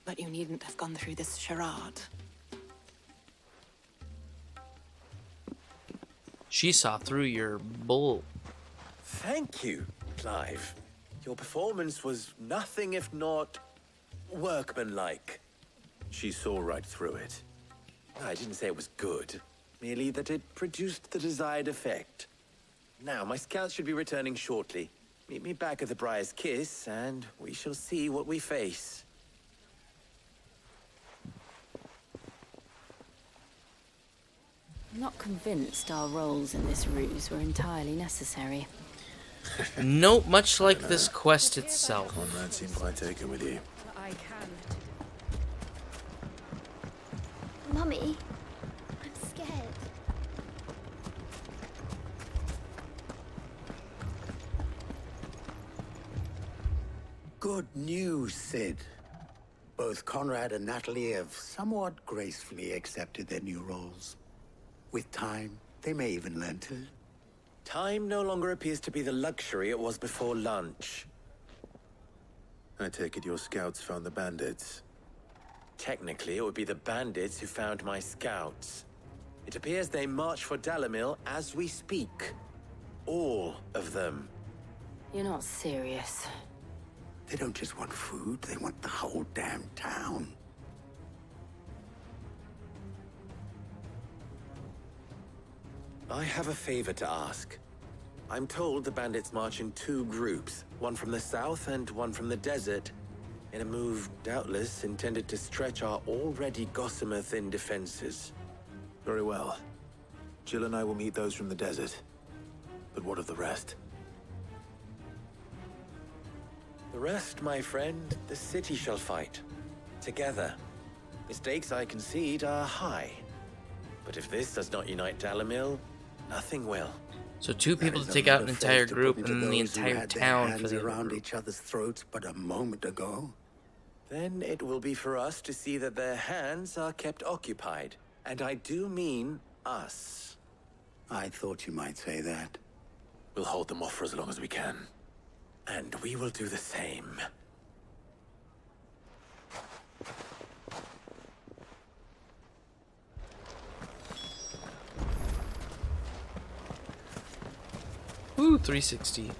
But you needn't have gone through this charade. She saw through your bull. Thank you, Clive. Your performance was nothing if not workmanlike. She saw right through it. I didn't say it was good, merely that it produced the desired effect. Now, my scouts should be returning shortly. Meet me back at the Briar's Kiss, and we shall see what we face. I'm not convinced our roles in this ruse were entirely necessary. Nope, much like this quest itself. Conrad seemed quite taken with you. I can. Mummy, I'm scared. Good news, Sid. Both Conrad and Natalie have somewhat gracefully accepted their new roles. With time, they may even learn to. Time no longer appears to be the luxury it was before lunch. I take it your scouts found the bandits. Technically, it would be the bandits who found my scouts. It appears they march for Dalimil as we speak. All of them. You're not serious. They don't just want food, they want the whole damn town. I have a favor to ask. I'm told the bandits march in two groups, one from the south and one from the desert, in a move doubtless intended to stretch our already gossamer-thin defenses. Very well. Jill and I will meet those from the desert. But what of the rest? The rest, my friend, the city shall fight. Together. The stakes, I concede, are high. But if this does not unite Dalimil, nothing will. So two people to take out an entire group and then the entire town for the around group. each other's throats but a moment ago. Then it will be for us to see that their hands are kept occupied. And I do mean us. I thought you might say that. We'll hold them off for as long as we can. And we will do the same. Ooh, 360.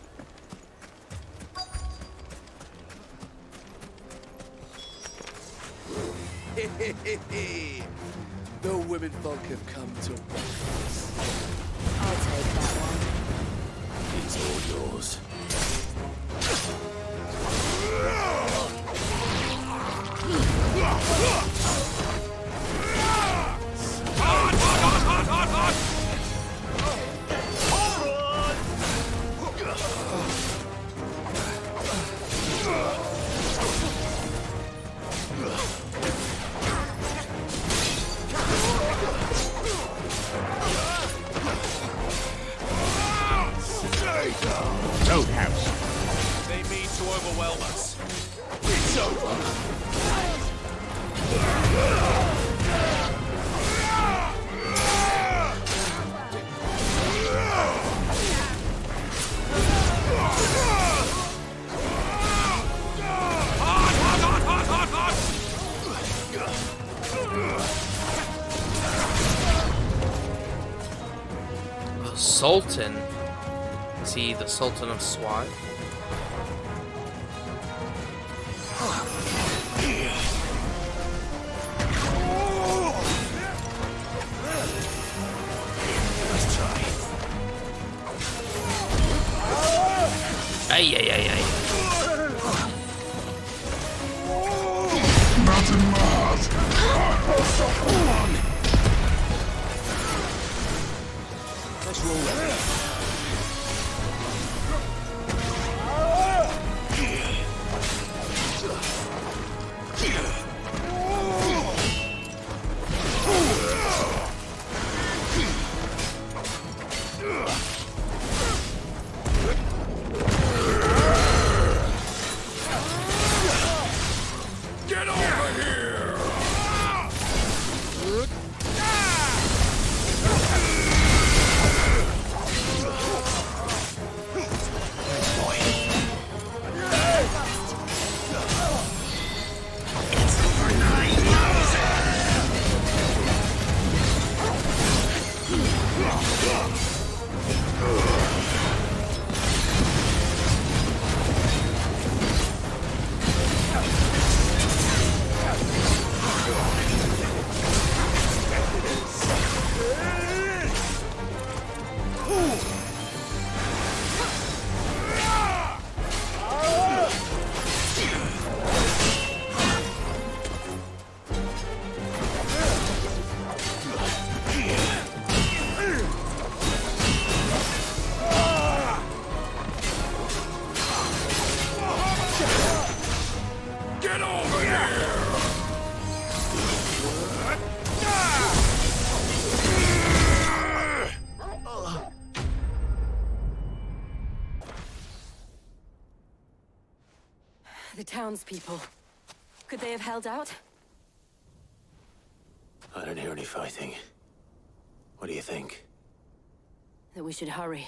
The women folk have come to breakfast. I'll take that one. It's all yours. Roadhouse. They mean to overwhelm us. It's over. The Sultan. Is he the Sultan of SWAT? Let's try. Ay, ay, ay, ay. Not in Mars. better already. Get over here! The townspeople. Could they have held out? I don't hear any fighting. What do you think? That we should hurry.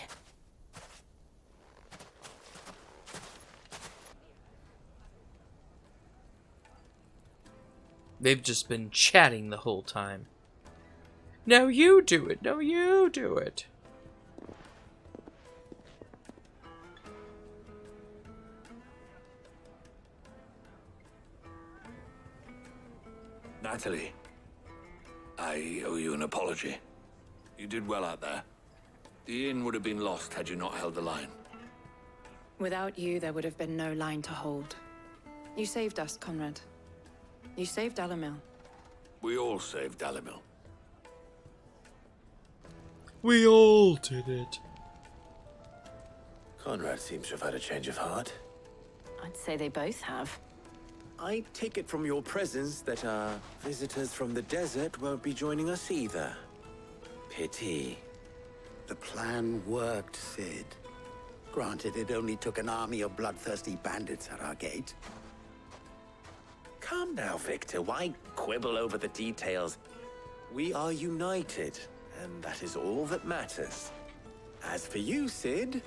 They've just been chatting the whole time. No, you do it. No, you do it. Natalie, I owe you an apology. You did well out there. The inn would have been lost had you not held the line. Without you, there would have been no line to hold. You saved us, Conrad. You saved Dalimil. We all saved Dalimil. We all did it. Conrad seems to have had a change of heart. I'd say they both have. I take it from your presence that our visitors from the desert won't be joining us either. Pity. The plan worked, Sid. Granted, it only took an army of bloodthirsty bandits at our gate. Calm now, Victor. Why quibble over the details? We are united, and that is all that matters. As for you, Sid,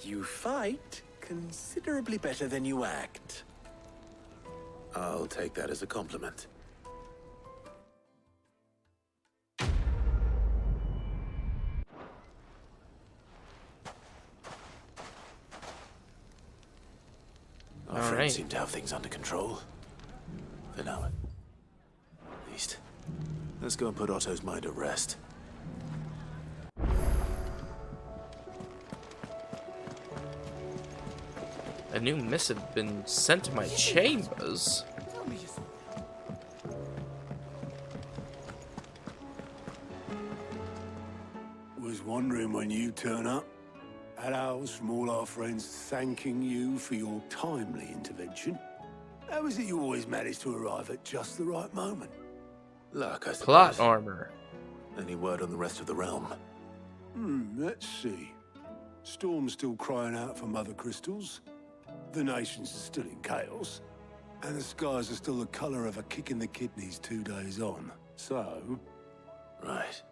you fight considerably better than you act. I'll take that as a compliment. Our friends seem to have things under control. For now, at least. Let's go and put Otto's mind at rest. A new missive had been sent to my chambers. Was wondering when you turn up. Had owls from all our friends thanking you for your timely intervention. How is it you always manage to arrive at just the right moment? Luck, I suppose. Plot armor. Any word on the rest of the realm? Let's see. Storm's still crying out for mother crystals. The nations are still in chaos. And the skies are still the colour of a kick in the kidneys 2 days on. So... Right.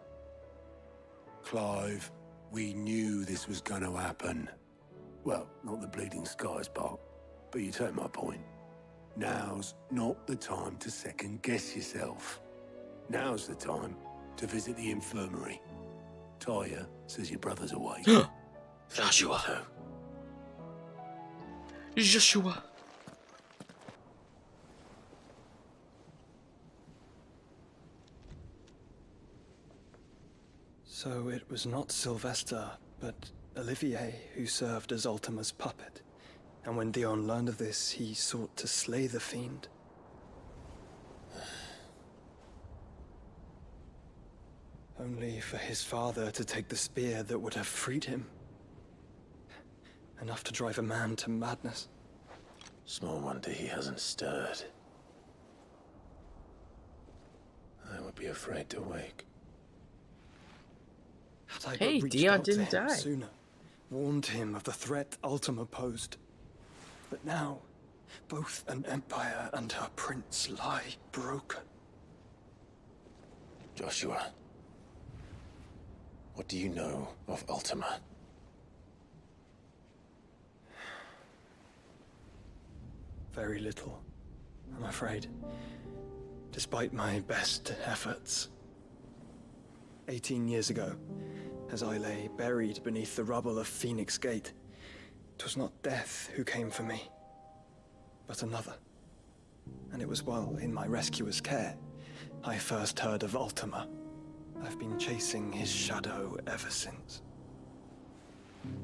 Clive, we knew this was going to happen. Well, not the bleeding skies part, but you take my point. Now's not the time to second-guess yourself. Now's the time to visit the infirmary. Taya says your brother's awake. Joshua. Joshua. So it was not Sylvester, but Olivier who served as Ultima's puppet. And when Dion learned of this, he sought to slay the fiend. only for his father to take the spear that would have freed him. Enough to drive a man to madness. Small wonder he hasn't stirred. I would be afraid to wake. Had I Hey, but reached Dion out to didn't him die. sooner, warned him of the threat Ultima posed. But now, both an empire and her prince lie broken. Joshua, what do you know of Ultima? Very little, I'm afraid. Despite my best efforts. 18 years ago, as I lay buried beneath the rubble of Phoenix Gate, 'twas not death who came for me, but another. And it was while in my rescuer's care, I first heard of Ultima. I've been chasing his shadow ever since.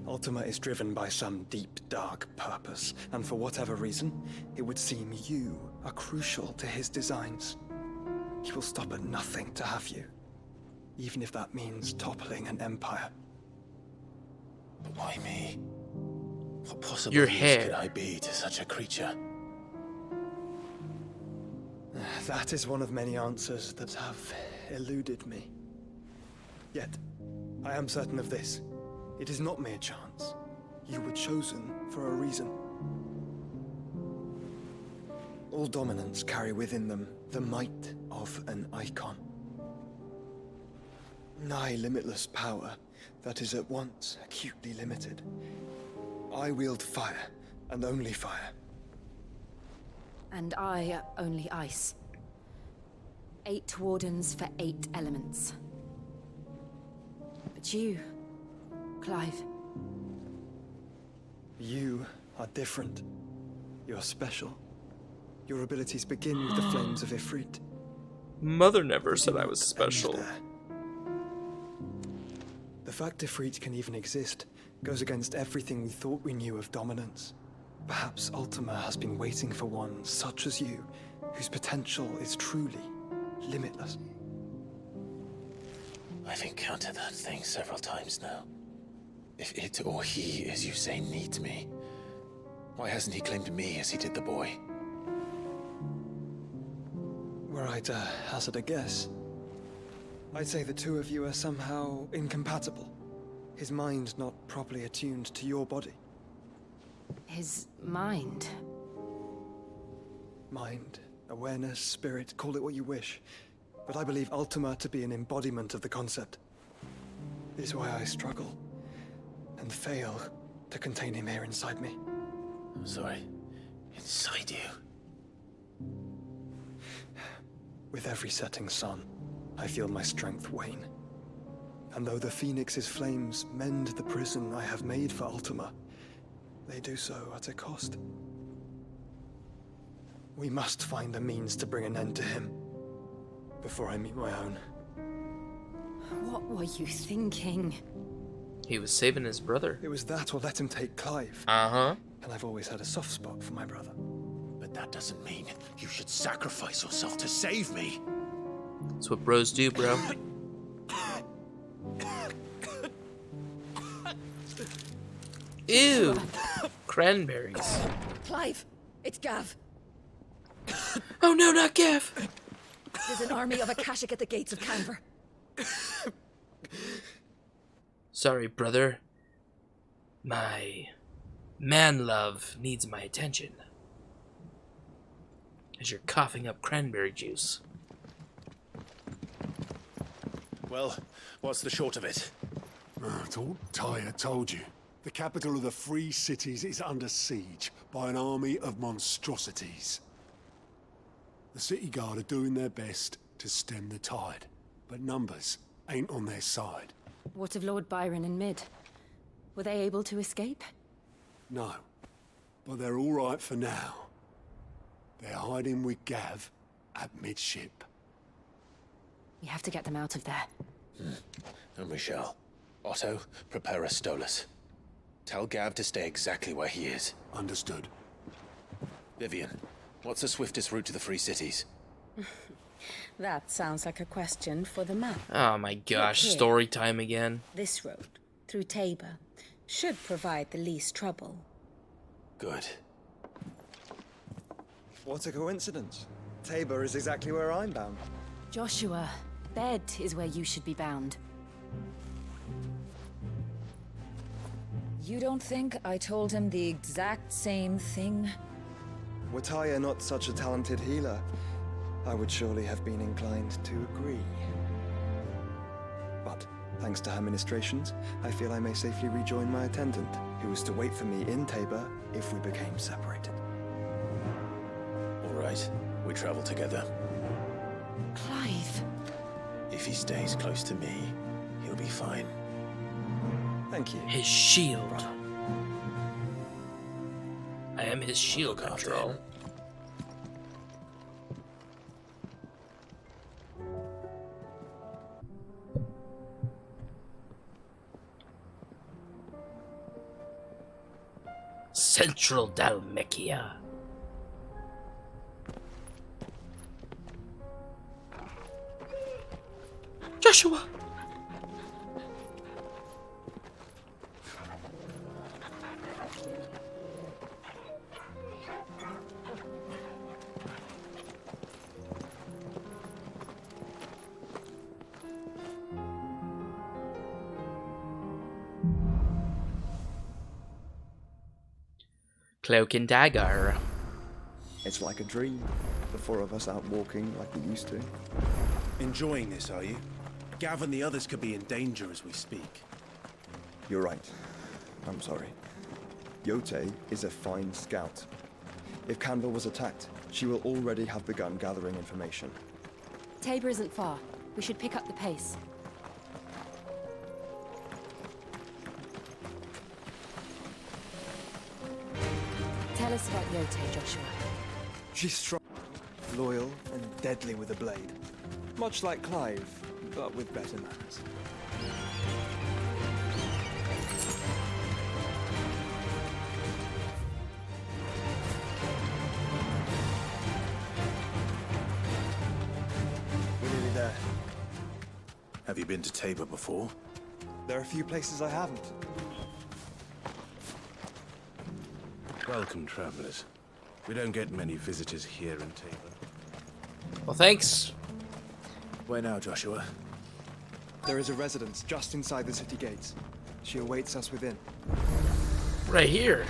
Ultima is driven by some deep, dark purpose, and for whatever reason, it would seem you are crucial to his designs. He will stop at nothing to have you, even if that means toppling an empire. But why me? What possible Your use hair. could I be to such a creature? That is one of many answers that have eluded me. Yet, I am certain of this. It is not mere chance. You were chosen for a reason. All dominants carry within them the might of an Eikon. Nigh limitless power that is at once acutely limited. I wield fire, and only fire. And I only ice. 8 wardens for 8 elements. But you, Clive. You are different. You're special. Your abilities begin with the flames of Ifrit. Mother never said I was special. The fact Ifrit can even exist goes against everything we thought we knew of dominance. Perhaps Ultima has been waiting for one such as you, whose potential is truly limitless. I've encountered that thing several times now. If it or he, as you say, needs me, why hasn't he claimed me as he did the boy? Were I to hazard a guess, I'd say the two of you are somehow incompatible. His mind not properly attuned to your body. His mind. Mind, awareness, spirit, call it what you wish. But I believe Ultima to be an embodiment of the concept. It is why I struggle and fail to contain him here inside me. I'm sorry. Inside you? With every setting sun, I feel my strength wane. And though the Phoenix's flames mend the prison I have made for Ultima, they do so at a cost. We must find a means to bring an end to him before I meet my own. What were you thinking? He was saving his brother. It was that or let him take Clive. Uh-huh. And I've always had a soft spot for my brother. But that doesn't mean you should sacrifice yourself to save me. That's what bros do, bro. Ew! Cranberries. Clive, it's Gav. Oh no, not Gav! There's an army of Akashic at the gates of Canver. Sorry, brother. My man love needs my attention. As you're coughing up cranberry juice. Well, what's the short of it? It's all Tyre told you. The capital of the Free Cities is under siege by an army of monstrosities. The city guard are doing their best to stem the tide, but numbers ain't on their side. What of Lord Byron and Mid? Were they able to escape? No, but they're all right for now. They're hiding with Gav at midship. We have to get them out of there. And we shall. Otto, prepare a Stolas. Tell Gav to stay exactly where he is. Understood. Vivian, what's the swiftest route to the Free Cities? That sounds like a question for the map. Oh my gosh, Look here. story time again. This road, through Tabor, should provide the least trouble. Good. What a coincidence. Tabor is exactly where I'm bound. Joshua, bed is where you should be bound. You don't think I told him the exact same thing? Were Tyre not such a talented healer, I would surely have been inclined to agree. But, thanks to her ministrations, I feel I may safely rejoin my attendant, who was to wait for me in Tabor if we became separated. All right, we travel together. Clive. If he stays close to me, he'll be fine. Thank you. His shield. I am his shield, after all. Central Dalmekia. Joshua! Cloak and dagger. It's like a dream. The four of us out walking like we used to. Enjoying this, are you? Gav and the others could be in danger as we speak. You're right. I'm sorry. Yote is a fine scout. If Canville was attacked, she will already have begun gathering information. Tabor isn't far. We should pick up the pace. Tell us about Yote, Joshua. She's strong, loyal, and deadly with a blade. Much like Clive, but with better manners. We're nearly there. Have you been to Tabor before? There are a few places I haven't. Welcome, travelers. We don't get many visitors here in Tabor. Well, thanks. Where now, Joshua? There is a residence just inside the city gates. She awaits us within. Right here.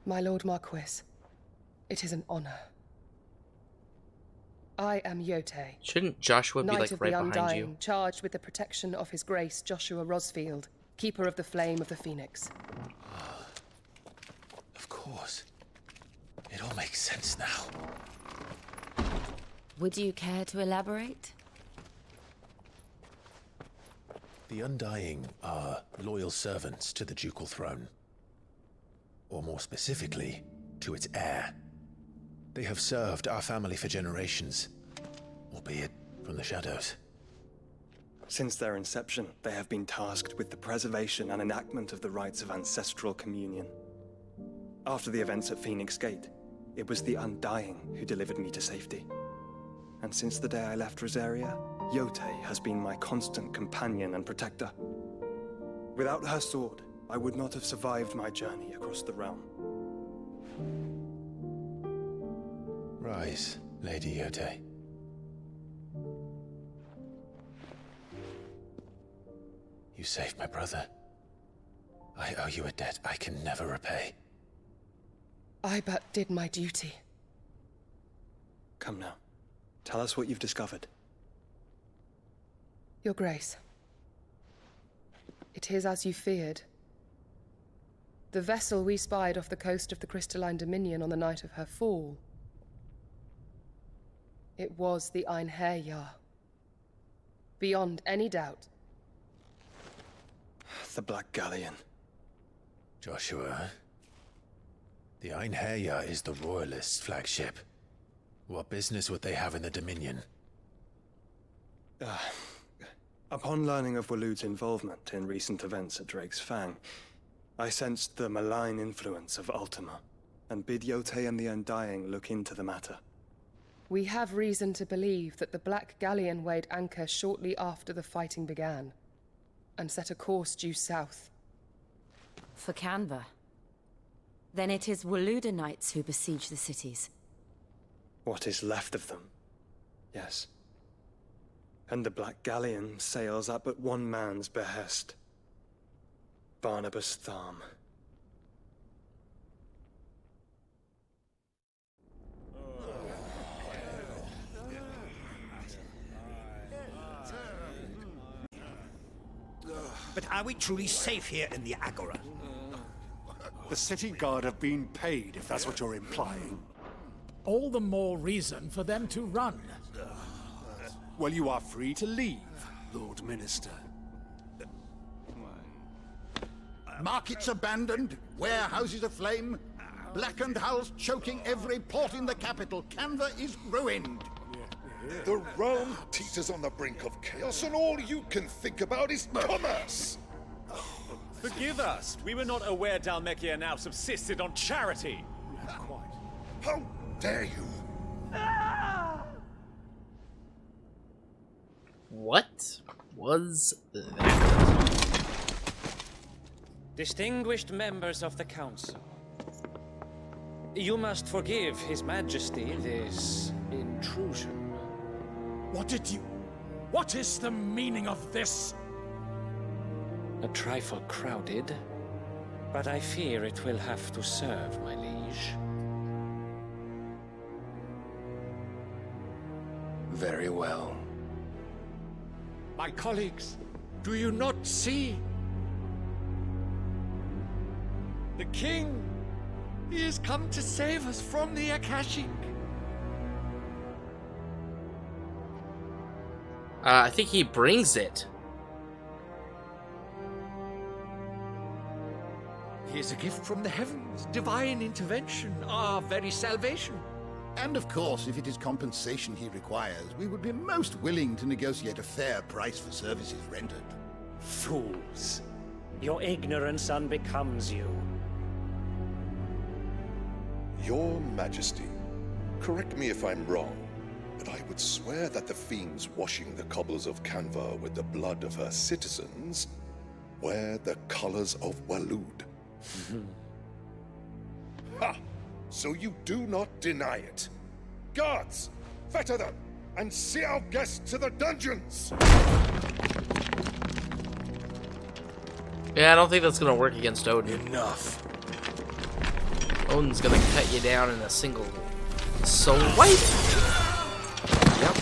My Lord Marquis, it is an honor. I am Yote. Shouldn't Joshua be Knight like of right the behind Undying, you? charged with the protection of His Grace Joshua Rosfield, Keeper of the Flame of the Phoenix. Of course. It all makes sense now. Would you care to elaborate? The Undying are loyal servants to the ducal throne. Or more specifically, to its heir. They have served our family for generations, albeit from the shadows. Since their inception, they have been tasked with the preservation and enactment of the rites of ancestral communion. After the events at Phoenix Gate, it was the Undying who delivered me to safety. And since the day I left Rosaria, Yote has been my constant companion and protector. Without her sword, I would not have survived my journey across the realm. Rise, Lady Yote. You saved my brother. I owe you a debt I can never repay. I but did my duty. Come now. Tell us what you've discovered. Your Grace. It is as you feared. The vessel we spied off the coast of the Crystalline Dominion on the night of her fall. It was the Einherjar. Beyond any doubt. The Black Galleon. Joshua, the Einherjar is the Royalists' flagship. What business would they have in the Dominion? Upon learning of Waloed's involvement in recent events at Drake's Fang, I sensed the malign influence of Ultima, and bid Yote and the Undying look into the matter. We have reason to believe that the Black Galleon weighed anchor shortly after the fighting began, and set a course due south. For Canva. Then it is Waloed knights who besiege the cities. What is left of them, yes. And the Black Galleon sails at but one man's behest. Barnabas Tharm. But are we truly safe here in the Agora? The city guard have been paid, if that's what you're implying. All the more reason for them to run. Well, you are free to leave, Lord Minister. Markets abandoned, warehouses aflame, blackened hulls choking every port in the capital. Canva is ruined. The realm teeters on the brink of chaos, and all you can think about is commerce! Forgive us. We were not aware Dhalmekia now subsisted on charity. How dare you? What was that? Distinguished members of the Council, you must forgive His Majesty this intrusion. What is the meaning of this? A trifle crowded, but I fear it will have to serve, my liege. Very well. My colleagues, do you not see? The king, he has come to save us from the Akashic. I think he brings it. He is a gift from the heavens, divine intervention, our very salvation. And of course, if it is compensation he requires, we would be most willing to negotiate a fair price for services rendered. Fools. Your ignorance unbecomes you. Your Majesty, correct me if I'm wrong, but I would swear that the fiends washing the cobbles of Canva with the blood of her citizens wear the colors of Waloed. Ha! So you do not deny it. Guards, fetter them, and see our guests to the dungeons! Yeah, I don't think that's gonna work against Odin. Enough. Odin's gonna cut you down in a single swipe. Yep.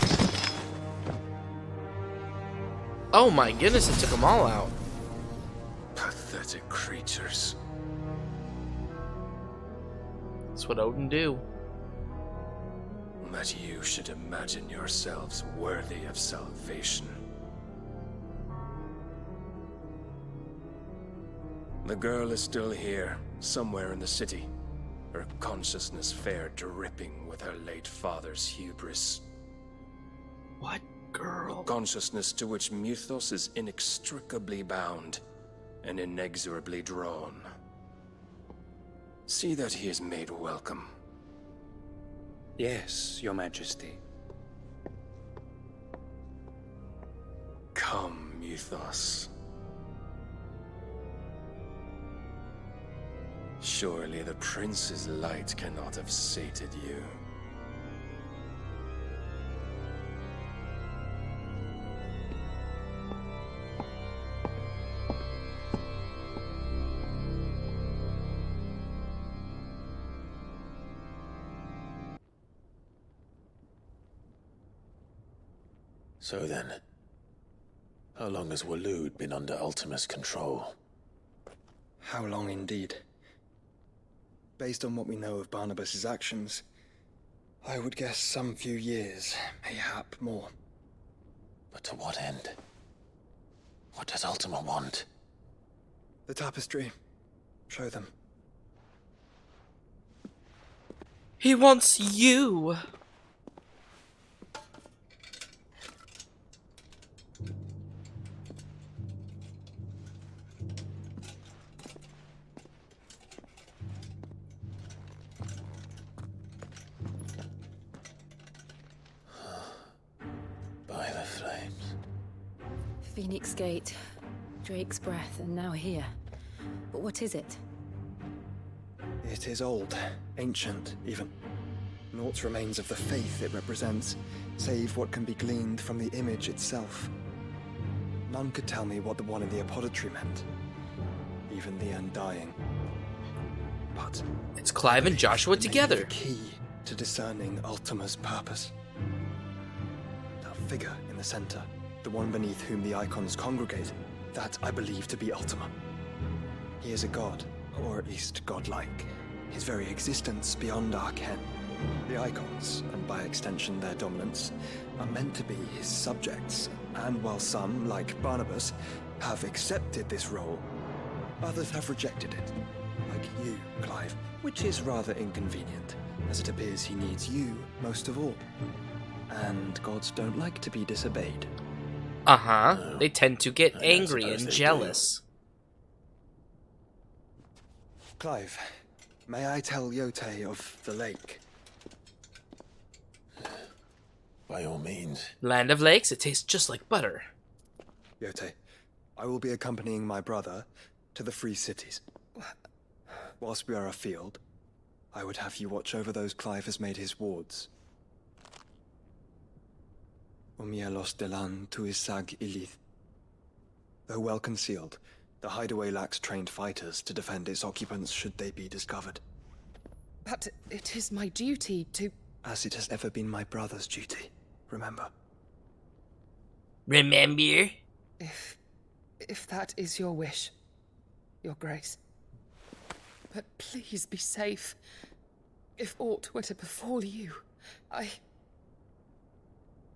Oh my goodness, it took them all out. Pathetic creatures. That's what Odin do. That you should imagine yourselves worthy of salvation. The girl is still here, somewhere in the city. Her consciousness fair dripping with her late father's hubris. What girl? A consciousness to which Mythos is inextricably bound and inexorably drawn. See that he is made welcome. Yes, Your Majesty. Come, Mythos. Surely the prince's light cannot have sated you. So then, how long has Waloed been under Ultima's control? How long indeed? Based on what we know of Barnabas's actions, I would guess some few years, mayhap more. But to what end? What does Ultima want? The tapestry. Show them. He wants you. By the flames. Phoenix Gate, Drake's Breath, and now here. But what is it? It is old, ancient, even. Naught remains of the faith it represents, save what can be gleaned from the image itself. None could tell me what the one in the apothecary meant, even the Undying. But it's Clive and Joshua together. The key to discerning Ultima's purpose. That figure in the center, the one beneath whom the Eikons congregate, that I believe to be Ultima. He is a god, or at least godlike. His very existence beyond our ken. The Eikons, and by extension their dominants, are meant to be his subjects, and while some, like Barnabas, have accepted this role, others have rejected it. Like you, Clive, which is rather inconvenient, as it appears he needs you most of all. And gods don't like to be disobeyed. Uh-huh. They tend to get angry and jealous. Clive, may I tell Yote of the lake? By all means. Land of Lakes, it tastes just like butter. Yote, I will be accompanying my brother to the Free Cities. Whilst we are afield, I would have you watch over those Clive has made his wards. Umielos delan tu isag ilith. Though well concealed, the hideaway lacks trained fighters to defend its occupants should they be discovered. But it is my duty to... As it has ever been my brother's duty, remember. Remember? If that is your wish, your grace. But please be safe. If aught were to befall you,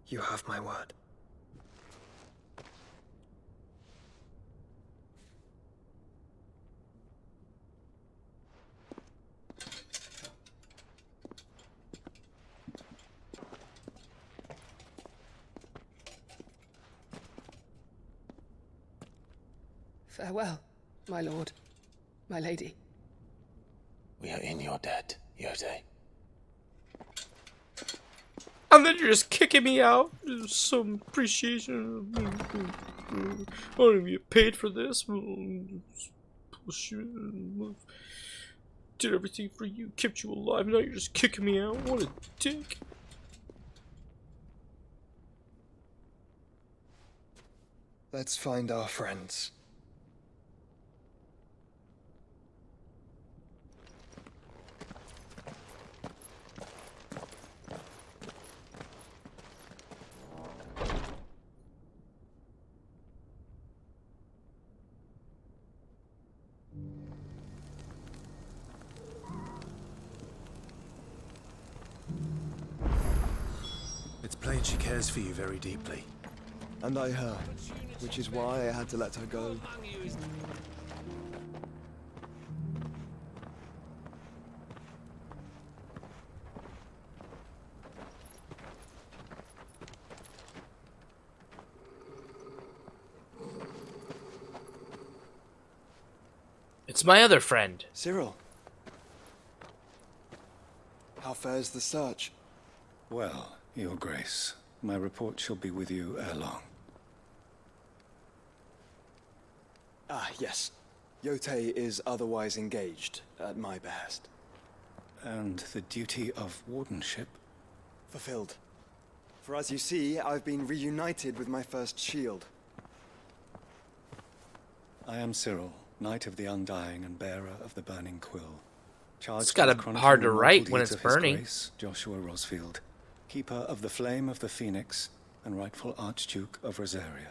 You have my word. Farewell, my lord, my lady. We are in your debt, Yote. And then you're just kicking me out. There's some appreciation. I don't even get paid for this. Did everything for you, kept you alive. Now you're just kicking me out. What a dick. Let's find our friends. It's plain she cares for you very deeply. And I her, which is why I had to let her go. It's my other friend. Cyril. How fares the search? Well, Your Grace, my report shall be with you ere long. Ah, yes. Yote is otherwise engaged, at my behest. And the duty of wardenship? Fulfilled. For as you see, I've been reunited with my first shield. I am Cyril, Knight of the Undying and bearer of the Burning Quill. Charged It's gotta with hard to chronicling write mortal when deeds it's of His burning. Grace, Joshua Rosfield, keeper of the Flame of the Phoenix and rightful Archduke of Rosaria.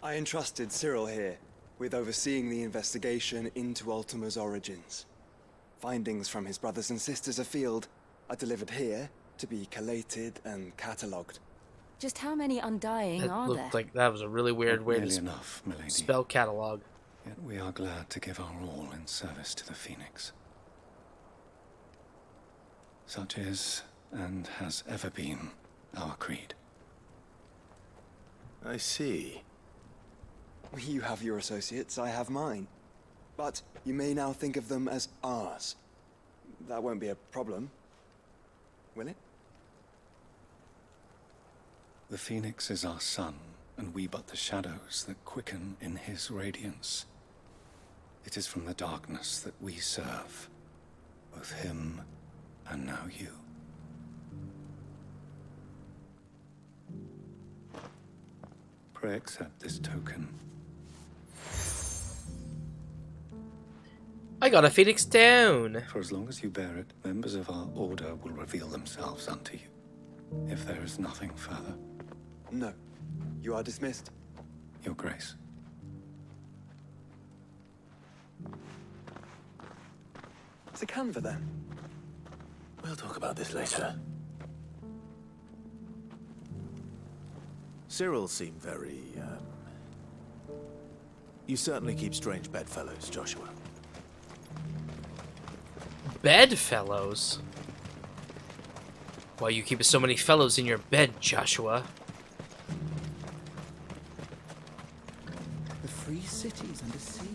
I entrusted Cyril here with overseeing the investigation into Ultima's origins. Findings from his brothers and sisters afield are delivered here to be collated and catalogued. Just how many Undying That are there? looked like that was a really weird way Nearly to enough, milady. spell catalog. Yet we are glad to give our all in service to the Phoenix. Such is, and has ever been, our creed. I see. You have your associates, I have mine. But you may now think of them as ours. That won't be a problem, will it? The Phoenix is our sun, and we but the shadows that quicken in his radiance. It is from the darkness that we serve, both him and now you. Pray accept this token. I got a Phoenix down. For as long as you bear it, members of our order will reveal themselves unto you. If there is nothing further. No. You are dismissed. Your Grace. It's a canva then. We'll talk about this later. Cyril seemed very, You certainly keep strange bedfellows, Joshua. Bedfellows? Why you keep so many fellows in your bed, Joshua? The free cities and the sea.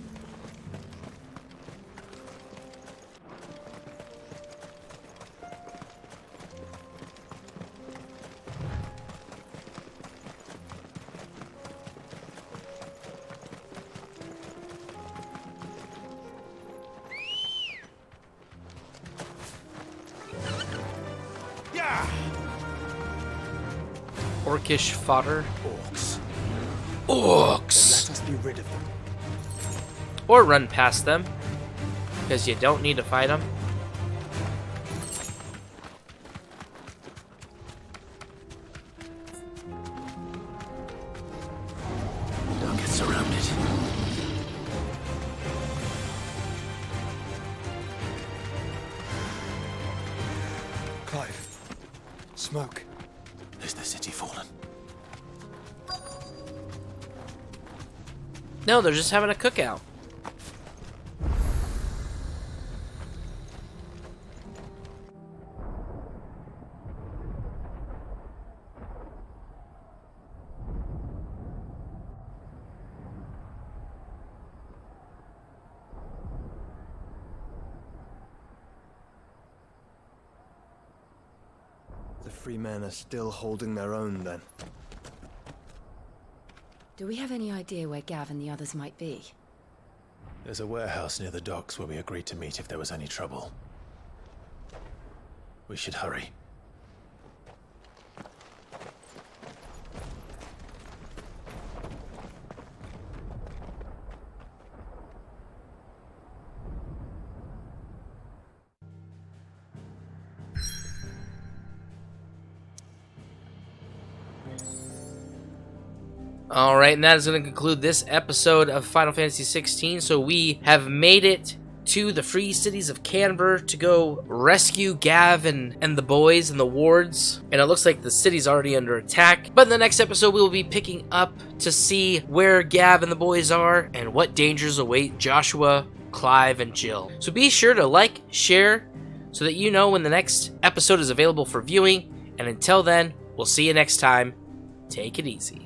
Orcish fodder. Orcs. Orcs! Then let us be rid of them. Or run past them, because you don't need to fight them. Don't get surrounded. Clive. Smoke. Is the city fallen? No, they're just having a cookout. The free men are still holding their own then. Do we have any idea where Gav and the others might be? There's a warehouse near the docks where we agreed to meet if there was any trouble. We should hurry. Alright, and that is going to conclude this episode of Final Fantasy XVI. So we have made it to the free cities of Canver to go rescue Gav and the boys and the wards. And it looks like the city's already under attack. But in the next episode, we will be picking up to see where Gav and the boys are and what dangers await Joshua, Clive, and Jill. So be sure to like, share, so that you know when the next episode is available for viewing. And until then, we'll see you next time. Take it easy.